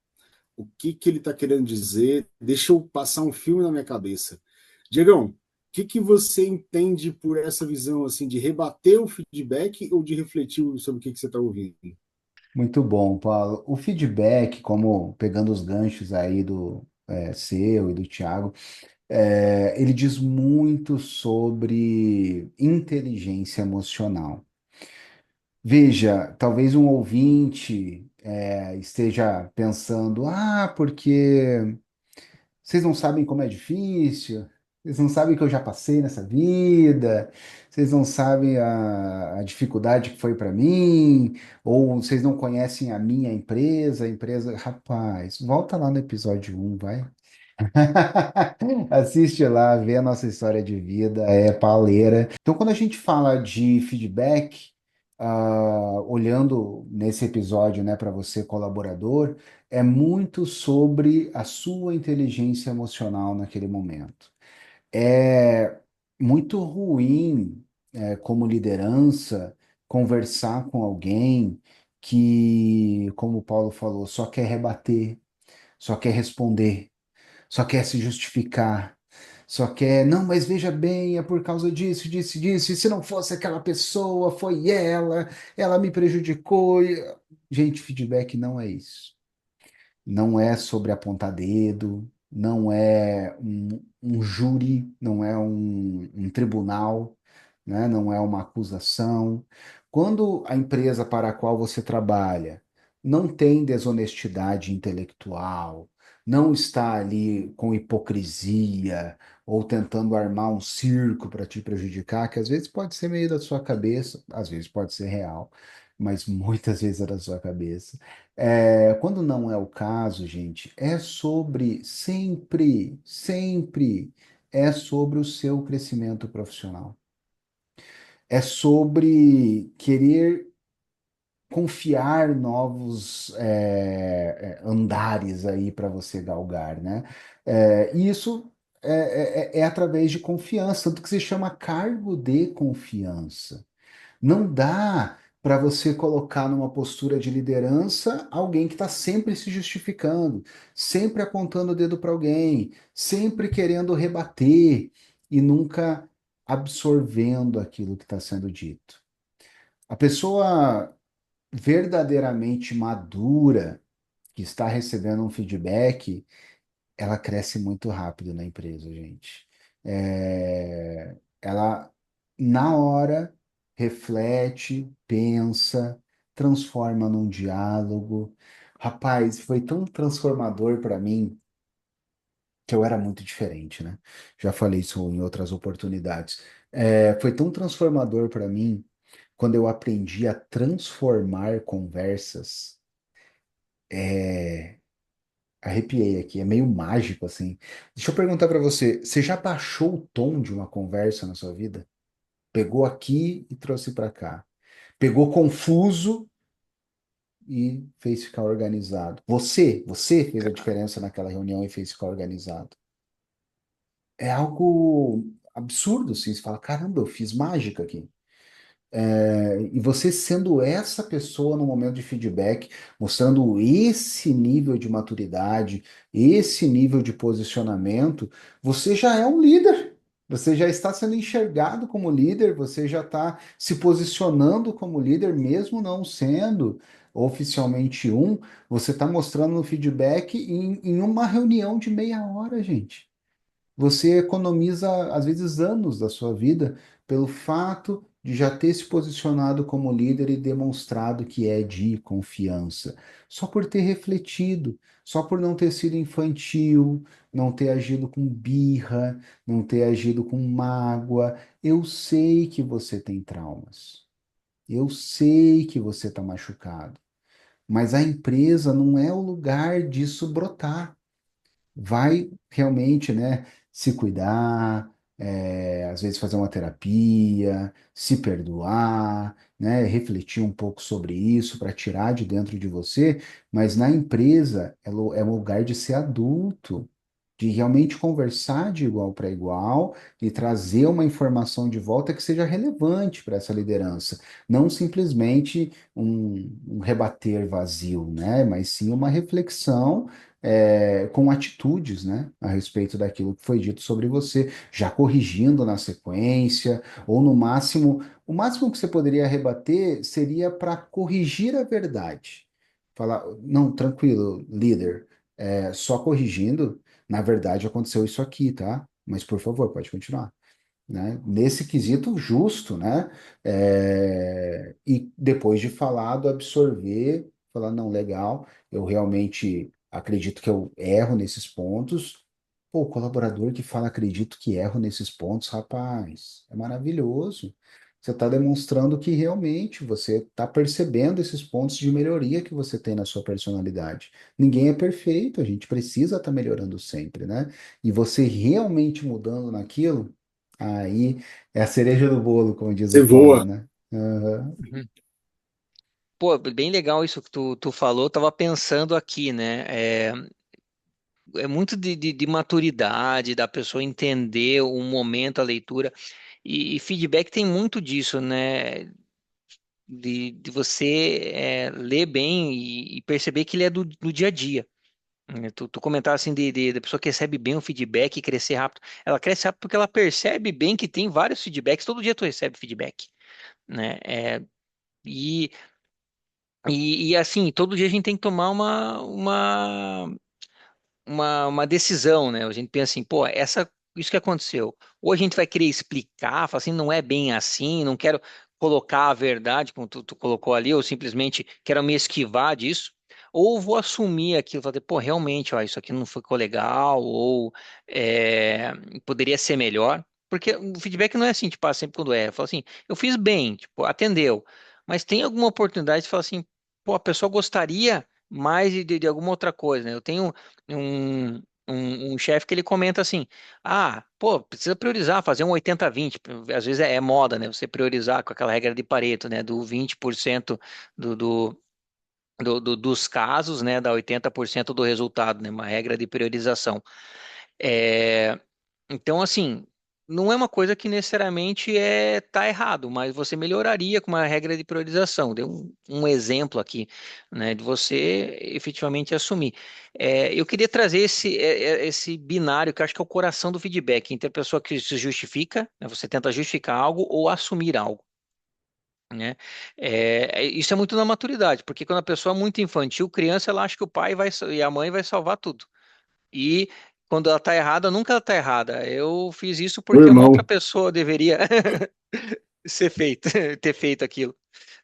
o que que ele está querendo dizer, deixa eu passar um filme na minha cabeça. Diegão, o que que você entende por essa visão assim de rebater o feedback ou de refletir sobre o que que você está ouvindo? Muito bom, Paulo. O feedback, como pegando os ganchos aí do seu e do Thiago, ele diz muito sobre inteligência emocional. Veja, talvez um ouvinte esteja pensando, porque vocês não sabem como é difícil, vocês não sabem que eu já passei nessa vida, vocês não sabem a dificuldade que foi para mim, ou vocês não conhecem a empresa. Rapaz, volta lá no episódio um, vai. Assiste lá, vê a nossa história de vida, é pauleira. Então, quando a gente fala de feedback, olhando nesse episódio, né, para você, colaborador, é muito sobre a sua inteligência emocional naquele momento. É muito ruim, como liderança, conversar com alguém que, como o Paulo falou, só quer rebater, só quer responder, só quer se justificar, só quer, não, mas veja bem, é por causa disso, disso, disso, e se não fosse aquela pessoa, foi ela me prejudicou. Gente, feedback não é isso. Não é sobre apontar dedo, não é um júri, não é um tribunal, né? Não é uma acusação. Quando a empresa para a qual você trabalha não tem desonestidade intelectual, não está ali com hipocrisia ou tentando armar um circo para te prejudicar, que às vezes pode ser meio da sua cabeça, às vezes pode ser real, mas muitas vezes é da sua cabeça. Quando não é o caso, gente, é sobre sempre é sobre o seu crescimento profissional. É sobre querer confiar novos andares aí para você galgar, né? E isso é através de confiança, tanto que se chama cargo de confiança. Não dá para você colocar numa postura de liderança alguém que está sempre se justificando, sempre apontando o dedo para alguém, sempre querendo rebater e nunca absorvendo aquilo que está sendo dito. A pessoa verdadeiramente madura, que está recebendo um feedback, ela cresce muito rápido na empresa, gente. Ela, na hora, reflete, pensa, transforma num diálogo. Rapaz, foi tão transformador para mim que eu era muito diferente, né? Já falei isso em outras oportunidades. Foi tão transformador para mim quando eu aprendi a transformar conversas. É, Arrepiei aqui, é meio mágico assim. Deixa eu perguntar pra você, você já baixou o tom de uma conversa na sua vida? Pegou aqui e trouxe pra cá. Pegou confuso e fez ficar organizado. Você fez a diferença naquela reunião e fez ficar organizado. É algo absurdo, assim. Você fala, caramba, eu fiz mágica aqui. E você sendo essa pessoa no momento de feedback, mostrando esse nível de maturidade, esse nível de posicionamento, você já é um líder. Você já está sendo enxergado como líder, você já está se posicionando como líder, mesmo não sendo oficialmente você está mostrando no feedback em uma reunião de meia hora, gente. Você economiza, às vezes, anos da sua vida pelo fato de já ter se posicionado como líder e demonstrado que é de confiança, só por ter refletido, só por não ter sido infantil, não ter agido com birra, não ter agido com mágoa. Eu sei que você tem traumas. Eu sei que você está machucado, mas a empresa não é o lugar disso brotar. Vai realmente, né, se cuidar, às vezes fazer uma terapia, se perdoar, né, refletir um pouco sobre isso para tirar de dentro de você, mas na empresa é um lugar de ser adulto, de realmente conversar de igual para igual e trazer uma informação de volta que seja relevante para essa liderança, não simplesmente um rebater vazio, né, mas sim uma reflexão com atitudes, né, a respeito daquilo que foi dito sobre você, já corrigindo na sequência, ou no máximo, o máximo que você poderia rebater seria para corrigir a verdade. Falar, não, tranquilo, líder, só corrigindo, na verdade aconteceu isso aqui, tá? Mas por favor, pode continuar, né? Nesse quesito justo, né? E depois de falado, absorver, falar, não, legal, eu realmente acredito que eu erro nesses pontos. Pô, o colaborador que fala, acredito que erro nesses pontos, rapaz, é maravilhoso. Você está demonstrando que realmente você está percebendo esses pontos de melhoria que você tem na sua personalidade. Ninguém é perfeito, a gente precisa estar melhorando sempre, né? E você realmente mudando naquilo. Aí é a cereja do bolo, como diz Você o Paulo, voa. né? Aham. Uhum. Pô, bem legal isso que tu falou. Eu tava pensando aqui, né? É muito de maturidade, da pessoa entender o momento, a leitura. E feedback tem muito disso, né? De você ler bem e perceber que ele é do dia a dia. Né? Tu comentar assim da pessoa que recebe bem o feedback e crescer rápido. Ela cresce rápido porque ela percebe bem que tem vários feedbacks. Todo dia tu recebe feedback, né? E, e assim, todo dia a gente tem que tomar uma decisão, né? A gente pensa assim, pô, isso que aconteceu. Ou a gente vai querer explicar, falar assim, não é bem assim, não quero colocar a verdade, como tu colocou ali, ou simplesmente quero me esquivar disso. Ou vou assumir aquilo, falar, pô, realmente, ó, isso aqui não ficou legal, ou é, poderia ser melhor. Porque o feedback não é assim, tipo, sempre quando é. Fala assim, eu fiz bem, tipo, atendeu. Mas tem alguma oportunidade de falar assim, pô, a pessoa gostaria mais de alguma outra coisa, né? Eu tenho um, um chefe que ele comenta assim: ah, pô, precisa priorizar, fazer um 80-20. Às vezes é moda, né? Você priorizar com aquela regra de Pareto, né? Do 20% do, do, dos casos, né? Dá 80% do resultado, né? Uma regra de priorização. É, então, assim, não é uma coisa que necessariamente tá errado, mas você melhoraria com uma regra de priorização. Dei um exemplo aqui, né, de você efetivamente assumir. Eu queria trazer esse binário que eu acho que é o coração do feedback, entre a pessoa que se justifica, né, você tenta justificar algo ou assumir algo. Né? Isso é muito na maturidade, porque quando a pessoa é muito infantil, criança, ela acha que o pai e a mãe vai salvar tudo. E quando ela tá errada, nunca ela tá errada. Eu fiz isso Meu porque uma outra irmão. pessoa deveria ser feito, ter feito aquilo,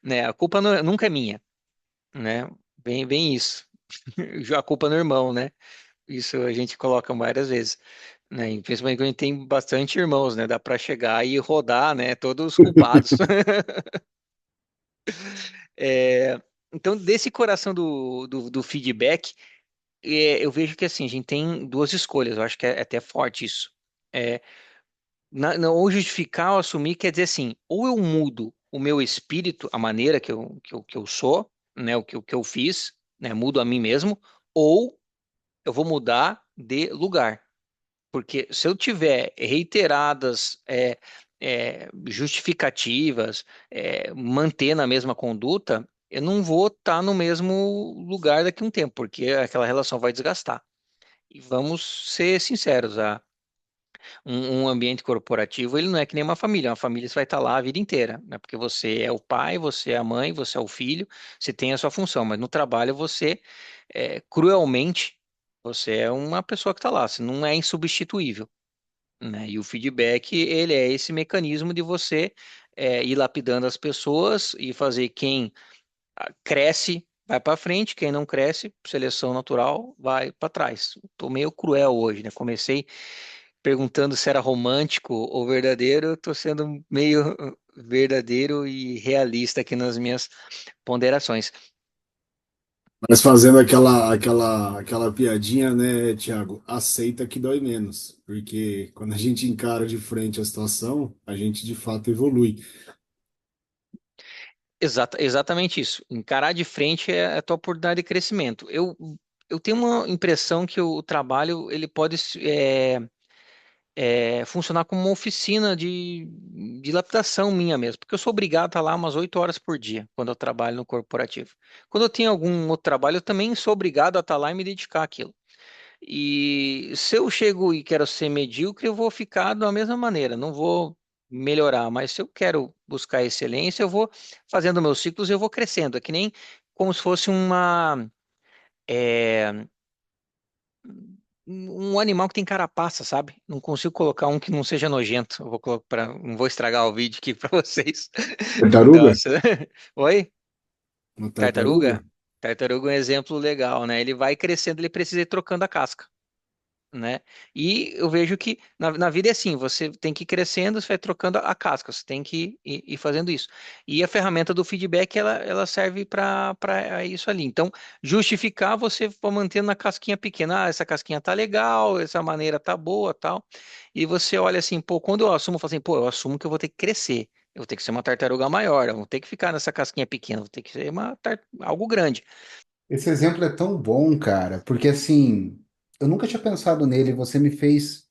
né? A culpa nunca é minha, né? Bem isso. A culpa no irmão, né? Isso a gente coloca várias vezes, né? E principalmente quando a gente tem bastante irmãos, né? Dá para chegar e rodar, né? Todos os culpados. É, então, desse coração do feedback, eu vejo que assim, a gente tem duas escolhas. Eu acho que é até forte isso. É, ou justificar ou assumir quer dizer assim, ou eu mudo o meu espírito, a maneira que eu sou, né, o que eu fiz, né, mudo a mim mesmo, ou eu vou mudar de lugar. Porque se eu tiver reiteradas justificativas, manter na mesma conduta, eu não vou estar no mesmo lugar daqui a um tempo, porque aquela relação vai desgastar. E vamos ser sinceros, um ambiente corporativo, ele não é que nem uma família você vai estar lá a vida inteira, né? Porque você é o pai, você é a mãe, você é o filho, você tem a sua função, mas no trabalho você, cruelmente, você é uma pessoa que está lá, você não é insubstituível, né? E o feedback, ele é esse mecanismo de você ir lapidando as pessoas e fazer quem cresce vai para frente, quem não cresce, seleção natural, vai para trás. Tô meio cruel hoje, né? Comecei perguntando se era romântico ou verdadeiro, tô sendo meio verdadeiro e realista aqui nas minhas ponderações. Mas fazendo aquela piadinha, né, Thiago? Aceita que dói menos, porque quando a gente encara de frente a situação, a gente de fato evolui. Exatamente isso. Encarar de frente é a tua oportunidade de crescimento. Eu tenho uma impressão que o trabalho ele pode funcionar como uma oficina de lapidação minha mesmo, porque eu sou obrigado a estar lá umas 8 horas por dia quando eu trabalho no corporativo. Quando eu tenho algum outro trabalho, eu também sou obrigado a estar lá e me dedicar àquilo. E se eu chego e quero ser medíocre, eu vou ficar da mesma maneira, não vou melhorar. Mas se eu quero buscar excelência, eu vou fazendo meus ciclos e eu vou crescendo. É que nem como se fosse é, um animal que tem carapaça, sabe? Não consigo colocar um que não seja nojento. Eu vou colocar não vou estragar o vídeo aqui para vocês. Tartaruga? Nossa. Oi? Uma tartaruga? Tartaruga? Tartaruga é um exemplo legal, né? Ele vai crescendo, ele precisa ir trocando a casca. Né? E eu vejo que na vida é assim, você tem que ir crescendo, você vai trocando a casca, você tem que ir fazendo isso. E a ferramenta do feedback, ela serve para isso ali. Então, justificar, você vai mantendo na casquinha pequena, essa casquinha tá legal, essa maneira tá boa, tal. E você olha assim, pô, quando eu assumo, eu falo assim, pô, eu assumo que eu vou ter que crescer. Eu vou ter que ser uma tartaruga maior, eu vou ter que ficar nessa casquinha pequena, eu vou ter que ser algo grande. Esse exemplo é tão bom, cara, porque assim, eu nunca tinha pensado nele, você me fez.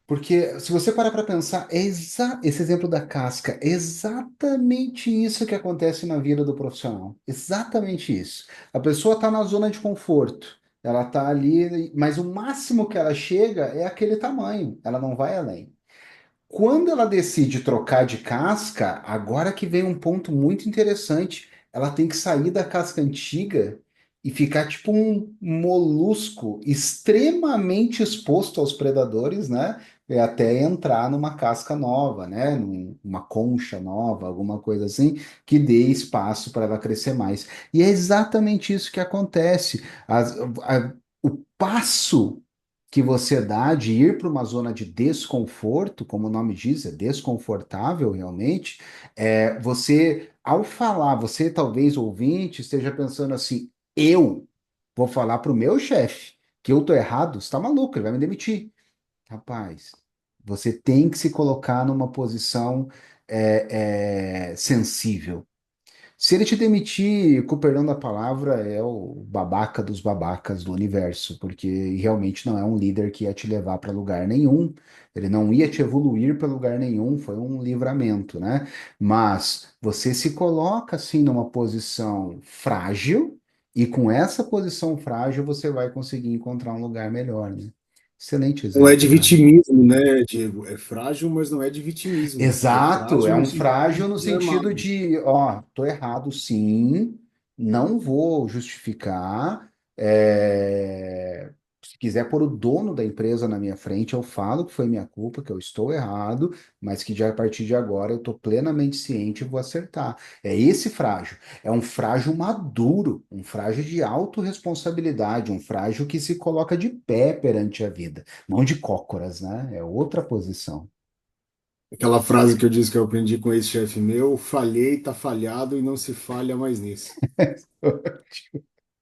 Porque se você parar para pensar, esse exemplo da casca, é exatamente isso que acontece na vida do profissional. Exatamente isso. A pessoa está na zona de conforto, ela está ali, mas o máximo que ela chega é aquele tamanho, ela não vai além. Quando ela decide trocar de casca, agora que vem um ponto muito interessante, ela tem que sair da casca antiga e ficar tipo um molusco extremamente exposto aos predadores, né? E até entrar numa casca nova, né? Numa concha nova, alguma coisa assim, que dê espaço para ela crescer mais. E é exatamente isso que acontece. O passo que você dá de ir para uma zona de desconforto, como o nome diz, é desconfortável realmente, você, ao falar, você talvez ouvinte esteja pensando assim, eu vou falar para o meu chefe que eu tô errado, você está maluco, ele vai me demitir. Rapaz, você tem que se colocar numa posição sensível. Se ele te demitir, com o perdão da palavra, é o babaca dos babacas do universo, porque realmente não é um líder que ia te levar para lugar nenhum, ele não ia te evoluir para lugar nenhum, foi um livramento, né? Mas você se coloca assim numa posição frágil, e com essa posição frágil você vai conseguir encontrar um lugar melhor, né? Excelente Não é de exemplo, cara. vitimismo, né, Diego? É frágil, mas não é de vitimismo. É Exato, é frágil no um sentido frágil no de sentido armado. de, ó, tô errado sim, não vou justificar. Se quiser pôr o dono da empresa na minha frente, eu falo que foi minha culpa, que eu estou errado, mas que já a partir de agora eu tô plenamente ciente e vou acertar. É esse frágil, é um frágil maduro, um frágil de autorresponsabilidade, um frágil que se coloca de pé perante a vida, não de cócoras, né? É outra posição. Aquela frase que eu disse que eu aprendi com esse chefe meu, falhei, tá falhado e não se falha mais nisso.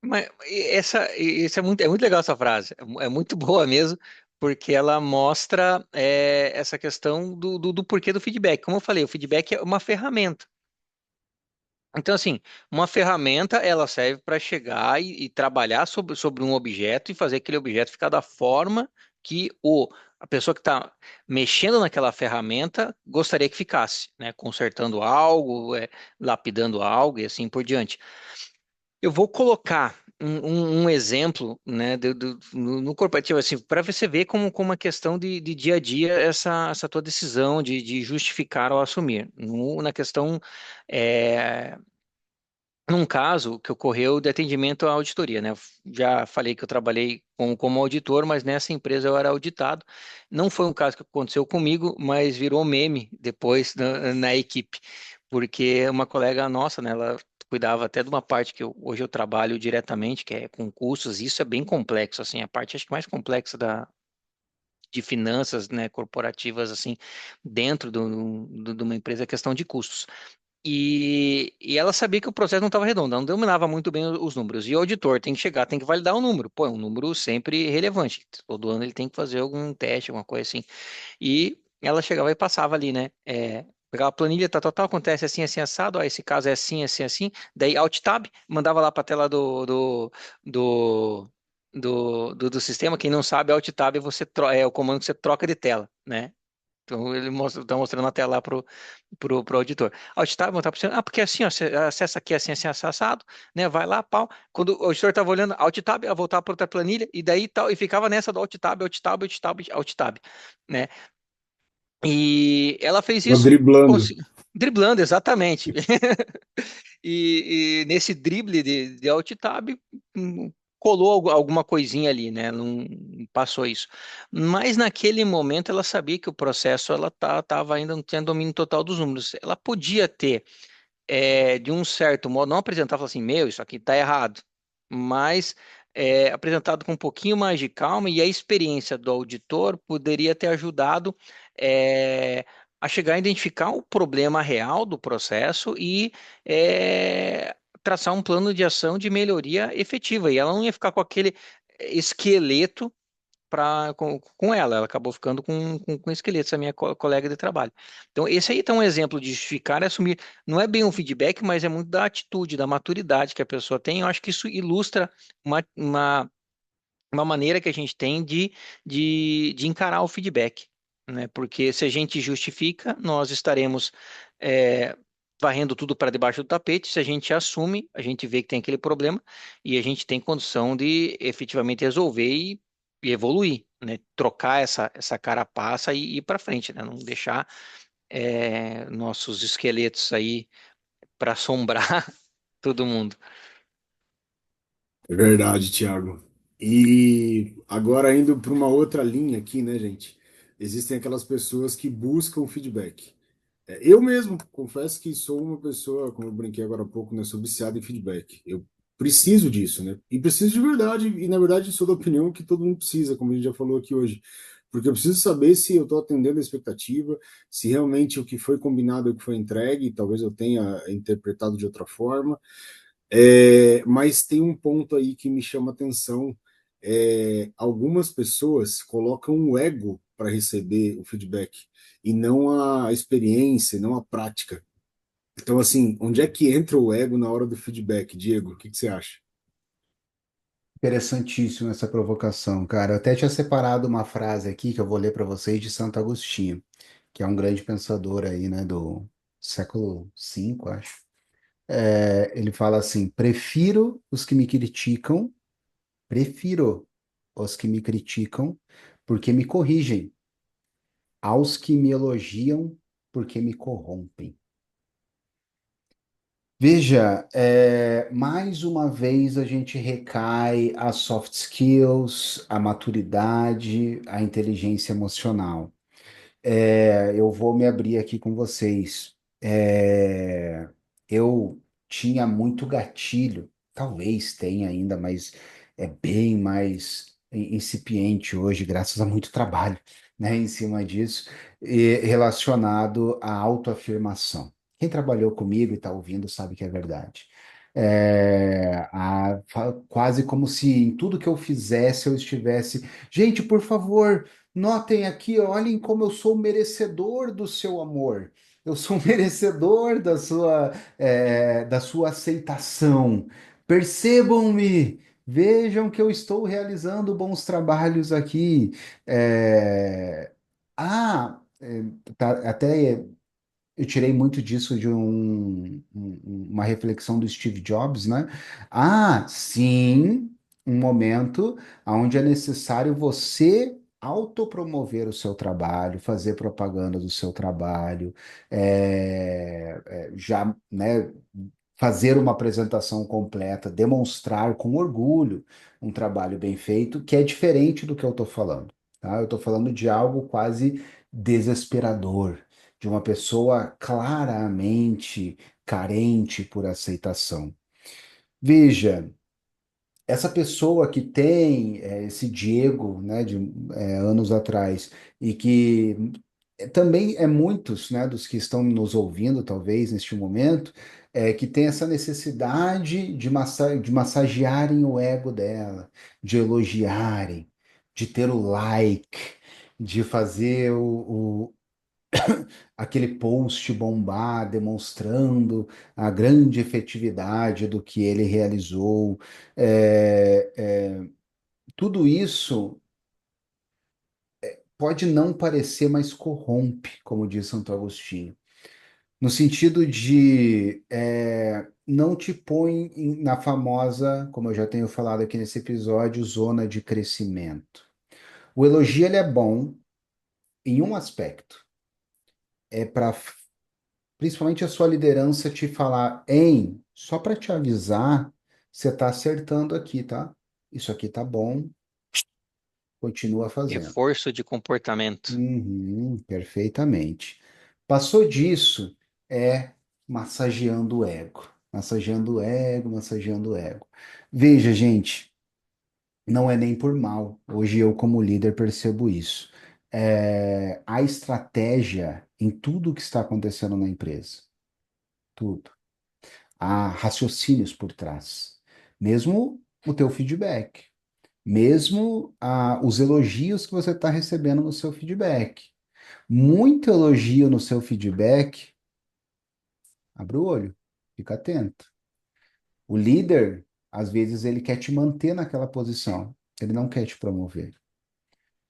Mas isso é muito legal essa frase, é muito boa mesmo, porque ela mostra essa questão do porquê do feedback. Como eu falei, o feedback é uma ferramenta. Então, assim, uma ferramenta ela serve para chegar e trabalhar sobre um objeto e fazer aquele objeto ficar da forma que a pessoa que está mexendo naquela ferramenta gostaria que ficasse, né? Consertando algo, lapidando algo e assim por diante. Eu vou colocar um exemplo, né, no corporativo, assim, para você ver como uma questão de dia a dia essa tua decisão de justificar ou assumir. Na questão é, num caso que ocorreu de atendimento à auditoria, né? Eu já falei que eu trabalhei como auditor, mas nessa empresa eu era auditado. Não foi um caso que aconteceu comigo, mas virou meme depois na equipe, porque uma colega nossa, né, ela cuidava até de uma parte que hoje eu trabalho diretamente, que é com custos, e isso é bem complexo, assim, a parte acho que mais complexa de finanças, né, corporativas, assim, dentro de uma empresa, é a questão de custos. E ela sabia que o processo não estava redondo, ela não dominava muito bem os números. E o auditor tem que chegar, tem que validar o número. Pô, é um número sempre relevante. Todo ano ele tem que fazer algum teste, alguma coisa assim. E ela chegava e passava ali, né? Pegava a planilha, tal, acontece assim, assim, assado. Ó, esse caso é assim, assim, assim. Daí Alt Tab, mandava lá para a tela do, do sistema. Quem não sabe, Alt Tab é o comando que você troca de tela, né? Então ele tá mostrando a tela lá pro auditor. Auditar, voltar para cima. Ah, porque assim, ó, você acessa aqui assim, assim, assado, né? Vai lá, pau. Quando o auditor estava olhando, Alt Tab, ia voltar para outra planilha, e daí tal, e ficava nessa do Alt Tab, Alt Tab, Alt Tab, Alt Tab, né? E ela fez Vou isso, driblando. driblando, exatamente. E nesse drible de Alt Tab, colou alguma coisinha ali, né? Não passou isso. Mas naquele momento ela sabia que o processo ela tava ainda não tinha domínio total dos números. Ela podia ter, de um certo modo, não apresentar, falar assim, meu, isso aqui está errado, mas apresentado com um pouquinho mais de calma e a experiência do auditor poderia ter ajudado é, a chegar a identificar o problema real do processo e traçar um plano de ação de melhoria efetiva. E ela não ia ficar com aquele esqueleto com ela. Ela acabou ficando com esqueleto, essa minha colega de trabalho. Então, esse aí tá um exemplo de justificar e assumir. Não é bem um feedback, mas é muito da atitude, da maturidade que a pessoa tem. Eu acho que isso ilustra uma maneira que a gente tem de encarar o feedback, né? Porque se a gente justifica, nós estaremos é, varrendo tudo para debaixo do tapete. Se a gente assume, a gente vê que tem aquele problema e a gente tem condição de efetivamente resolver e evoluir, né? Trocar essa carapaça e ir para frente, né? Não deixar nossos esqueletos aí para assombrar todo mundo. É verdade, Thiago. E agora indo para uma outra linha aqui, né, gente? Existem aquelas pessoas que buscam feedback. Eu mesmo confesso que sou uma pessoa, como eu brinquei agora há pouco, né, sou viciado em feedback. Eu preciso disso, né? E preciso de verdade, e na verdade sou da opinião que todo mundo precisa, como a gente já falou aqui hoje. Porque eu preciso saber se eu estou atendendo a expectativa, se realmente o que foi combinado é o que foi entregue, talvez eu tenha interpretado de outra forma. Mas tem um ponto aí que me chama atenção. Algumas pessoas colocam o ego para receber o feedback e não a experiência, não a prática. Então, assim, onde é que entra o ego na hora do feedback, Diego? O que você acha? Interessantíssima essa provocação, cara. Eu até tinha separado uma frase aqui que eu vou ler para vocês de Santo Agostinho, que é um grande pensador aí, né, do século V, acho. Ele fala assim: prefiro os que me criticam, porque me corrigem, aos que me elogiam, porque me corrompem. Veja, mais uma vez a gente recai a soft skills, a maturidade, a inteligência emocional. Eu vou me abrir aqui com vocês. Eu tinha muito gatilho, talvez tenha ainda, mas é bem mais incipiente hoje, graças a muito trabalho, né, em cima disso, e relacionado à autoafirmação. Quem trabalhou comigo e está ouvindo sabe que é verdade. Quase como se em tudo que eu fizesse eu estivesse. Gente, por favor. Notem aqui, olhem como eu sou merecedor do seu amor. Eu sou merecedor da sua aceitação. Percebam-me, vejam que eu estou realizando bons trabalhos aqui. É, ah, é, até eu tirei muito disso de uma reflexão do Steve Jobs, né? Ah, sim, um momento onde é necessário você autopromover o seu trabalho, fazer propaganda do seu trabalho, já, né? fazer uma apresentação completa, demonstrar com orgulho um trabalho bem feito, que é diferente do que eu estou falando, tá? Eu estou falando de algo quase desesperador, de uma pessoa claramente carente por aceitação. Veja, essa pessoa que tem esse Diego, né, de anos atrás, e que também é muitos, né, dos que estão nos ouvindo, talvez, neste momento, que tem essa necessidade de massagearem o ego dela, de elogiarem, de ter o like, de fazer aquele post bombar demonstrando a grande efetividade do que ele realizou. É, é, tudo isso pode não parecer, mas corrompe, como diz Santo Agostinho. No sentido de não te põe na famosa, como eu já tenho falado aqui nesse episódio, zona de crescimento. O elogio ele é bom em um aspecto, é para principalmente a sua liderança te falar, hein, só para te avisar, você está acertando aqui, tá? Isso aqui tá bom, continua fazendo. Reforço de comportamento. Uhum, perfeitamente. Passou disso, é massageando o ego. Massageando o ego, massageando o ego. Veja, gente, não é nem por mal. Hoje eu, como líder, percebo isso. A estratégia em tudo que está acontecendo na empresa. Tudo. Há raciocínios por trás. Mesmo o teu feedback. Mesmo os elogios que você está recebendo no seu feedback. Muito elogio no seu feedback, abre o olho, fica atento. O líder, às vezes, ele quer te manter naquela posição, ele não quer te promover.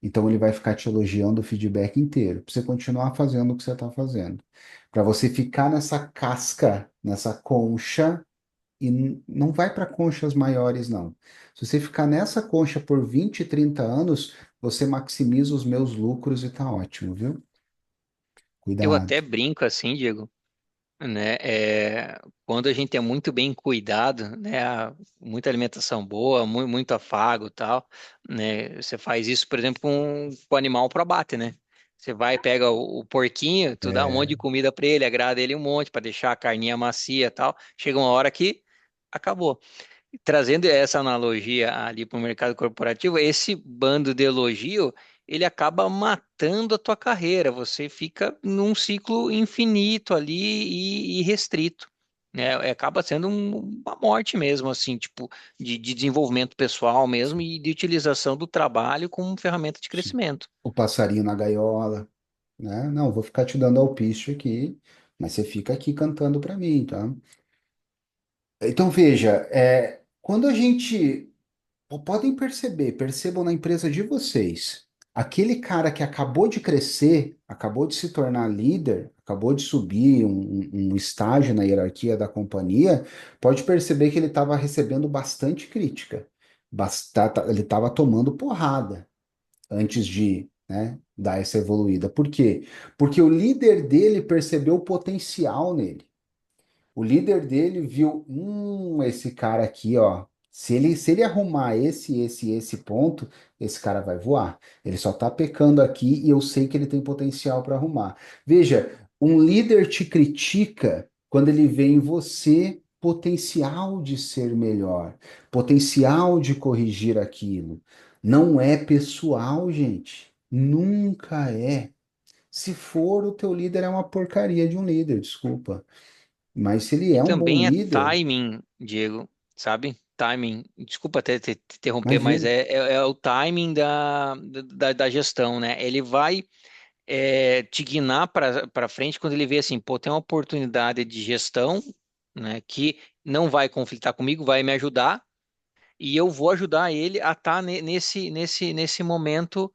Então, ele vai ficar te elogiando o feedback inteiro, para você continuar fazendo o que você está fazendo. Para você ficar nessa casca, nessa concha, e não vai para conchas maiores, não. Se você ficar nessa concha por 20, 30 anos, você maximiza os meus lucros e tá ótimo, viu? Eu Cuidado. até brinco assim, Diego, né? Quando a gente é muito bem cuidado, né? Muita alimentação boa, muito afago, e tal, né? Você faz isso, por exemplo, com o animal para abate, né? Você vai, pega o porquinho, tu dá um monte É, de comida para ele, agrada ele um monte para deixar a carninha macia, e tal. Chega uma hora que acabou. Trazendo essa analogia ali para o mercado corporativo, esse bando de elogio, ele acaba matando a tua carreira. Você fica num ciclo infinito ali e restrito, né? Acaba sendo uma morte mesmo, assim, tipo, de desenvolvimento pessoal mesmo e de utilização do trabalho como ferramenta de crescimento. o passarinho na gaiola, né? Não, vou ficar te dando alpiste aqui, mas você fica aqui cantando para mim, tá? Então veja, quando a gente podem perceber, percebam na empresa de vocês, aquele cara que acabou de crescer, acabou de se tornar líder, acabou de subir um estágio na hierarquia da companhia, pode perceber que ele estava recebendo bastante crítica, ele estava tomando porrada antes de, né, dar essa evoluída. Por quê? Porque o líder dele percebeu o potencial nele. O líder dele viu, esse cara aqui, ó, se ele arrumar esse ponto, esse cara vai voar. Ele só tá pecando aqui e eu sei que ele tem potencial para arrumar. Veja, um líder te critica quando ele vê em você potencial de ser melhor, potencial de corrigir aquilo. Não é pessoal, gente. Nunca é. Se for, o teu líder é uma porcaria de um líder, desculpa. Mas se ele E é um bom também é líder, timing, Diego, sabe? Timing. Desculpa até te interromper, mas imagina. é o timing da gestão, né? Ele vai te guinar para frente quando ele vê assim, pô, tem uma oportunidade de gestão, né, que não vai conflitar comigo, vai me ajudar e eu vou ajudar ele a estar nesse momento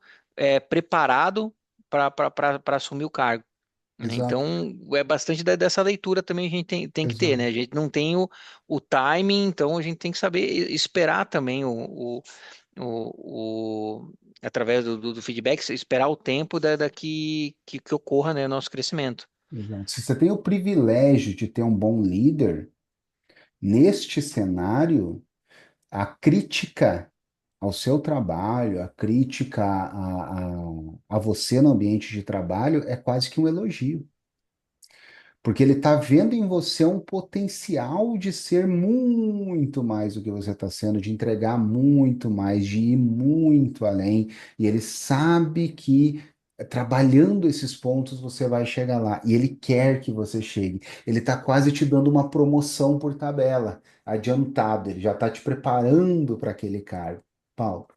preparado para assumir o cargo. Né? Exato, Então, é bastante dessa leitura também a gente tem que ter, né? A exato, gente não tem o timing, então a gente tem que saber esperar também através do feedback, esperar o tempo que ocorra, né, nosso crescimento. exato. Se você tem o privilégio de ter um bom líder, Neste cenário, a crítica ao seu trabalho, a crítica a você no ambiente de trabalho é quase que um elogio. Porque ele está vendo em você um potencial de ser muito mais do que você está sendo, de entregar muito mais, de ir muito além. E ele sabe que trabalhando esses pontos você vai chegar lá. E ele quer que você chegue. Ele está quase te dando uma promoção por tabela, adiantado. Ele já está te preparando para aquele cargo. Paulo.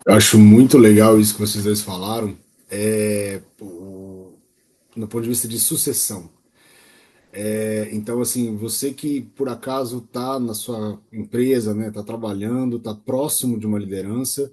Eu acho muito legal isso que vocês dois falaram, no ponto de vista de sucessão. Então, assim, você que por acaso está na sua empresa, né, está trabalhando, está próximo de uma liderança,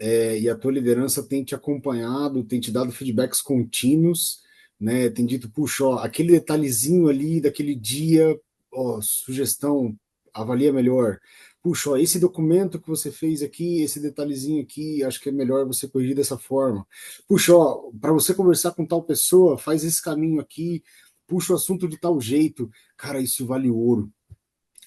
e a tua liderança tem te acompanhado, tem te dado feedbacks contínuos, né, tem dito, puxa, ó, aquele detalhezinho ali daquele dia, ó, sugestão, avalia melhor. Puxa, ó, esse documento que você fez aqui, esse detalhezinho aqui, acho que é melhor você corrigir dessa forma. Puxa, ó, para você conversar com tal pessoa, faz esse caminho aqui, puxa o assunto de tal jeito. Cara, isso vale ouro.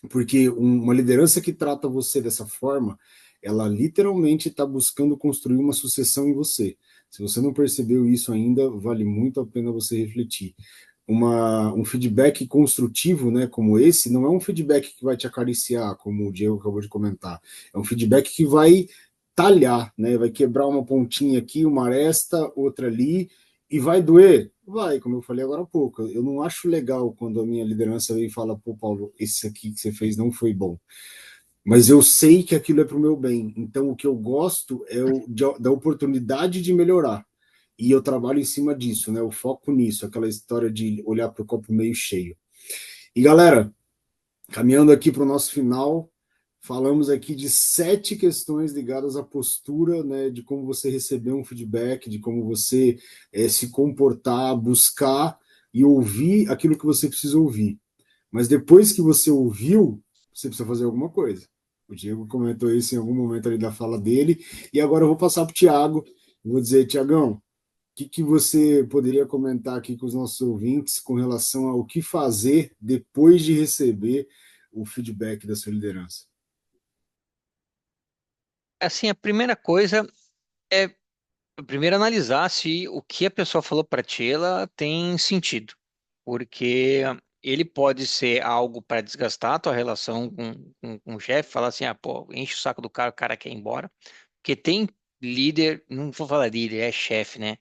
Porque uma liderança que trata você dessa forma, ela literalmente está buscando construir uma sucessão em você. Se você não percebeu isso ainda, vale muito a pena você refletir. Um feedback construtivo, né, como esse, não é um feedback que vai te acariciar, como o Diego acabou de comentar. É um feedback que vai talhar, né, vai quebrar uma pontinha aqui, uma aresta, outra ali, e vai doer? Vai, como eu falei agora há pouco. Eu não acho legal quando a minha liderança vem e fala, pô, Paulo, esse aqui que você fez não foi bom. Mas eu sei que aquilo é para o meu bem. Então, o que eu gosto é da oportunidade de melhorar. E eu trabalho em cima disso, né? Eu foco nisso, aquela história de olhar para o copo meio cheio. E galera, caminhando aqui para o nosso final, falamos aqui de 7 questões ligadas à postura, né? De como você receber um feedback, de como você se comportar, buscar e ouvir aquilo que você precisa ouvir. Mas depois que você ouviu, você precisa fazer alguma coisa. O Diego comentou isso em algum momento ali da fala dele. E agora eu vou passar para o Tiago. Vou dizer, Tiagão, o que você poderia comentar aqui com os nossos ouvintes com relação ao que fazer depois de receber o feedback da sua liderança? Assim, a primeira coisa é primeiro analisar se o que a pessoa falou para ti ela tem sentido, porque ele pode ser algo para desgastar a tua relação com o chefe, falar assim, ah, pô, enche o saco do cara, o cara quer ir embora, porque tem líder, não vou falar líder, é chefe, né?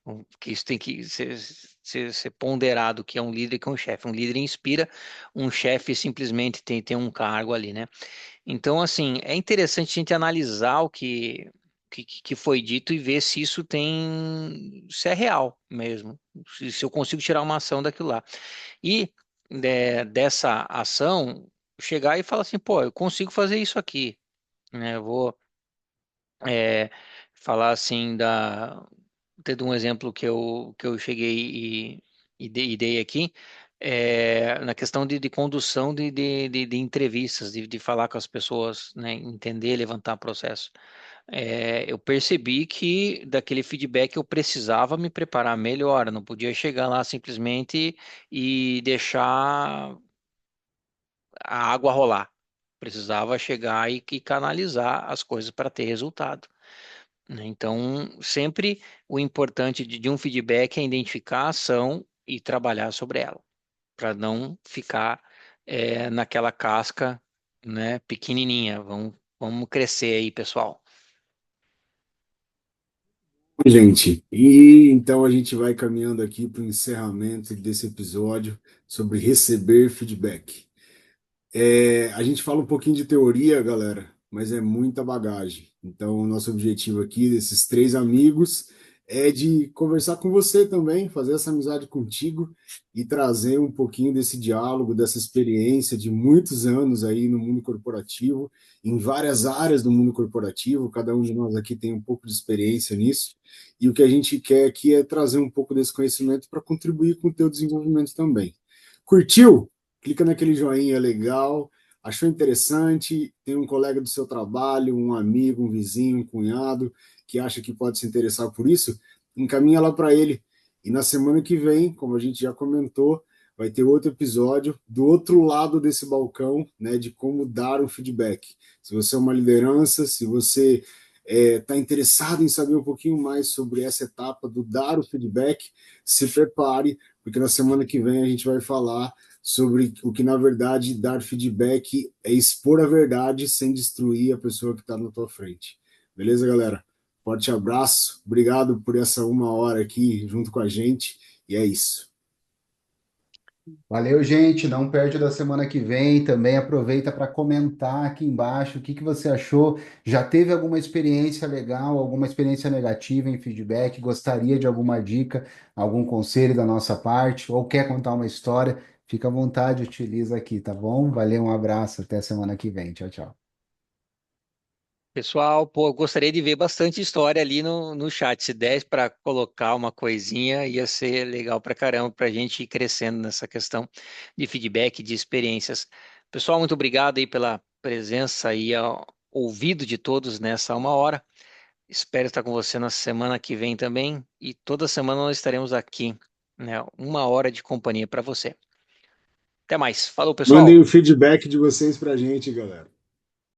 Porque isso tem que ser ponderado, que é um líder e que é um chefe. Um líder inspira, um chefe simplesmente tem um cargo ali, né? Então, assim, é interessante a gente analisar que foi dito e ver se isso se é real mesmo, se eu consigo tirar uma ação daquilo lá. E dessa ação, chegar e falar assim, pô, eu consigo fazer isso aqui, né? Eu vou é, falar assim ter um exemplo que eu cheguei e dei aqui, na questão de condução de entrevistas, de falar com as pessoas, né, entender, levantar processo. Eu percebi que daquele feedback eu precisava me preparar melhor, eu não podia chegar lá simplesmente e deixar a água rolar. Precisava chegar e canalizar as coisas para ter resultado, né? Então, sempre o importante de um feedback é identificar a ação e trabalhar sobre ela, para não ficar naquela casca, né, pequenininha. Vamos crescer aí, pessoal. Gente, e então a gente vai caminhando aqui para o encerramento desse episódio sobre receber feedback. A gente fala um pouquinho de teoria, galera, mas é muita bagagem. Então, o nosso objetivo aqui, desses 3 amigos, é de conversar com você também, fazer essa amizade contigo e trazer um pouquinho desse diálogo, dessa experiência de muitos anos aí no mundo corporativo, em várias áreas do mundo corporativo. Cada um de nós aqui tem um pouco de experiência nisso. E o que a gente quer aqui é trazer um pouco desse conhecimento para contribuir com o teu desenvolvimento também. Curtiu? Clica naquele joinha legal, achou interessante, tem um colega do seu trabalho, um amigo, um vizinho, um cunhado que acha que pode se interessar por isso, encaminha lá para ele. E na semana que vem, como a gente já comentou, vai ter outro episódio do outro lado desse balcão, né, de como dar um feedback. Se você é uma liderança, se você está interessado em saber um pouquinho mais sobre essa etapa do dar o feedback, se prepare, porque na semana que vem a gente vai falar sobre o que, na verdade, dar feedback é expor a verdade sem destruir a pessoa que está na tua frente. Beleza, galera? Forte abraço, obrigado por essa uma hora aqui junto com a gente, e é isso. Valeu, gente. Não perde da semana que vem. Também aproveita para comentar aqui embaixo o que que você achou. Já teve alguma experiência legal, alguma experiência negativa em feedback? Gostaria de alguma dica, algum conselho da nossa parte? Ou quer contar uma história? Fica à vontade, utiliza aqui, tá bom? Valeu, um abraço. Até semana que vem. Tchau, tchau. Pessoal, pô, eu gostaria de ver bastante história ali no chat. Se desse para colocar uma coisinha, ia ser legal pra caramba, para a gente ir crescendo nessa questão de feedback, de experiências. Pessoal, muito obrigado aí pela presença e ao ouvido de todos nessa uma hora. Espero estar com você na semana que vem também. E toda semana nós estaremos aqui, né? Uma hora de companhia para você. Até mais. Falou, Mandem pessoal. o feedback de vocês para a gente, galera.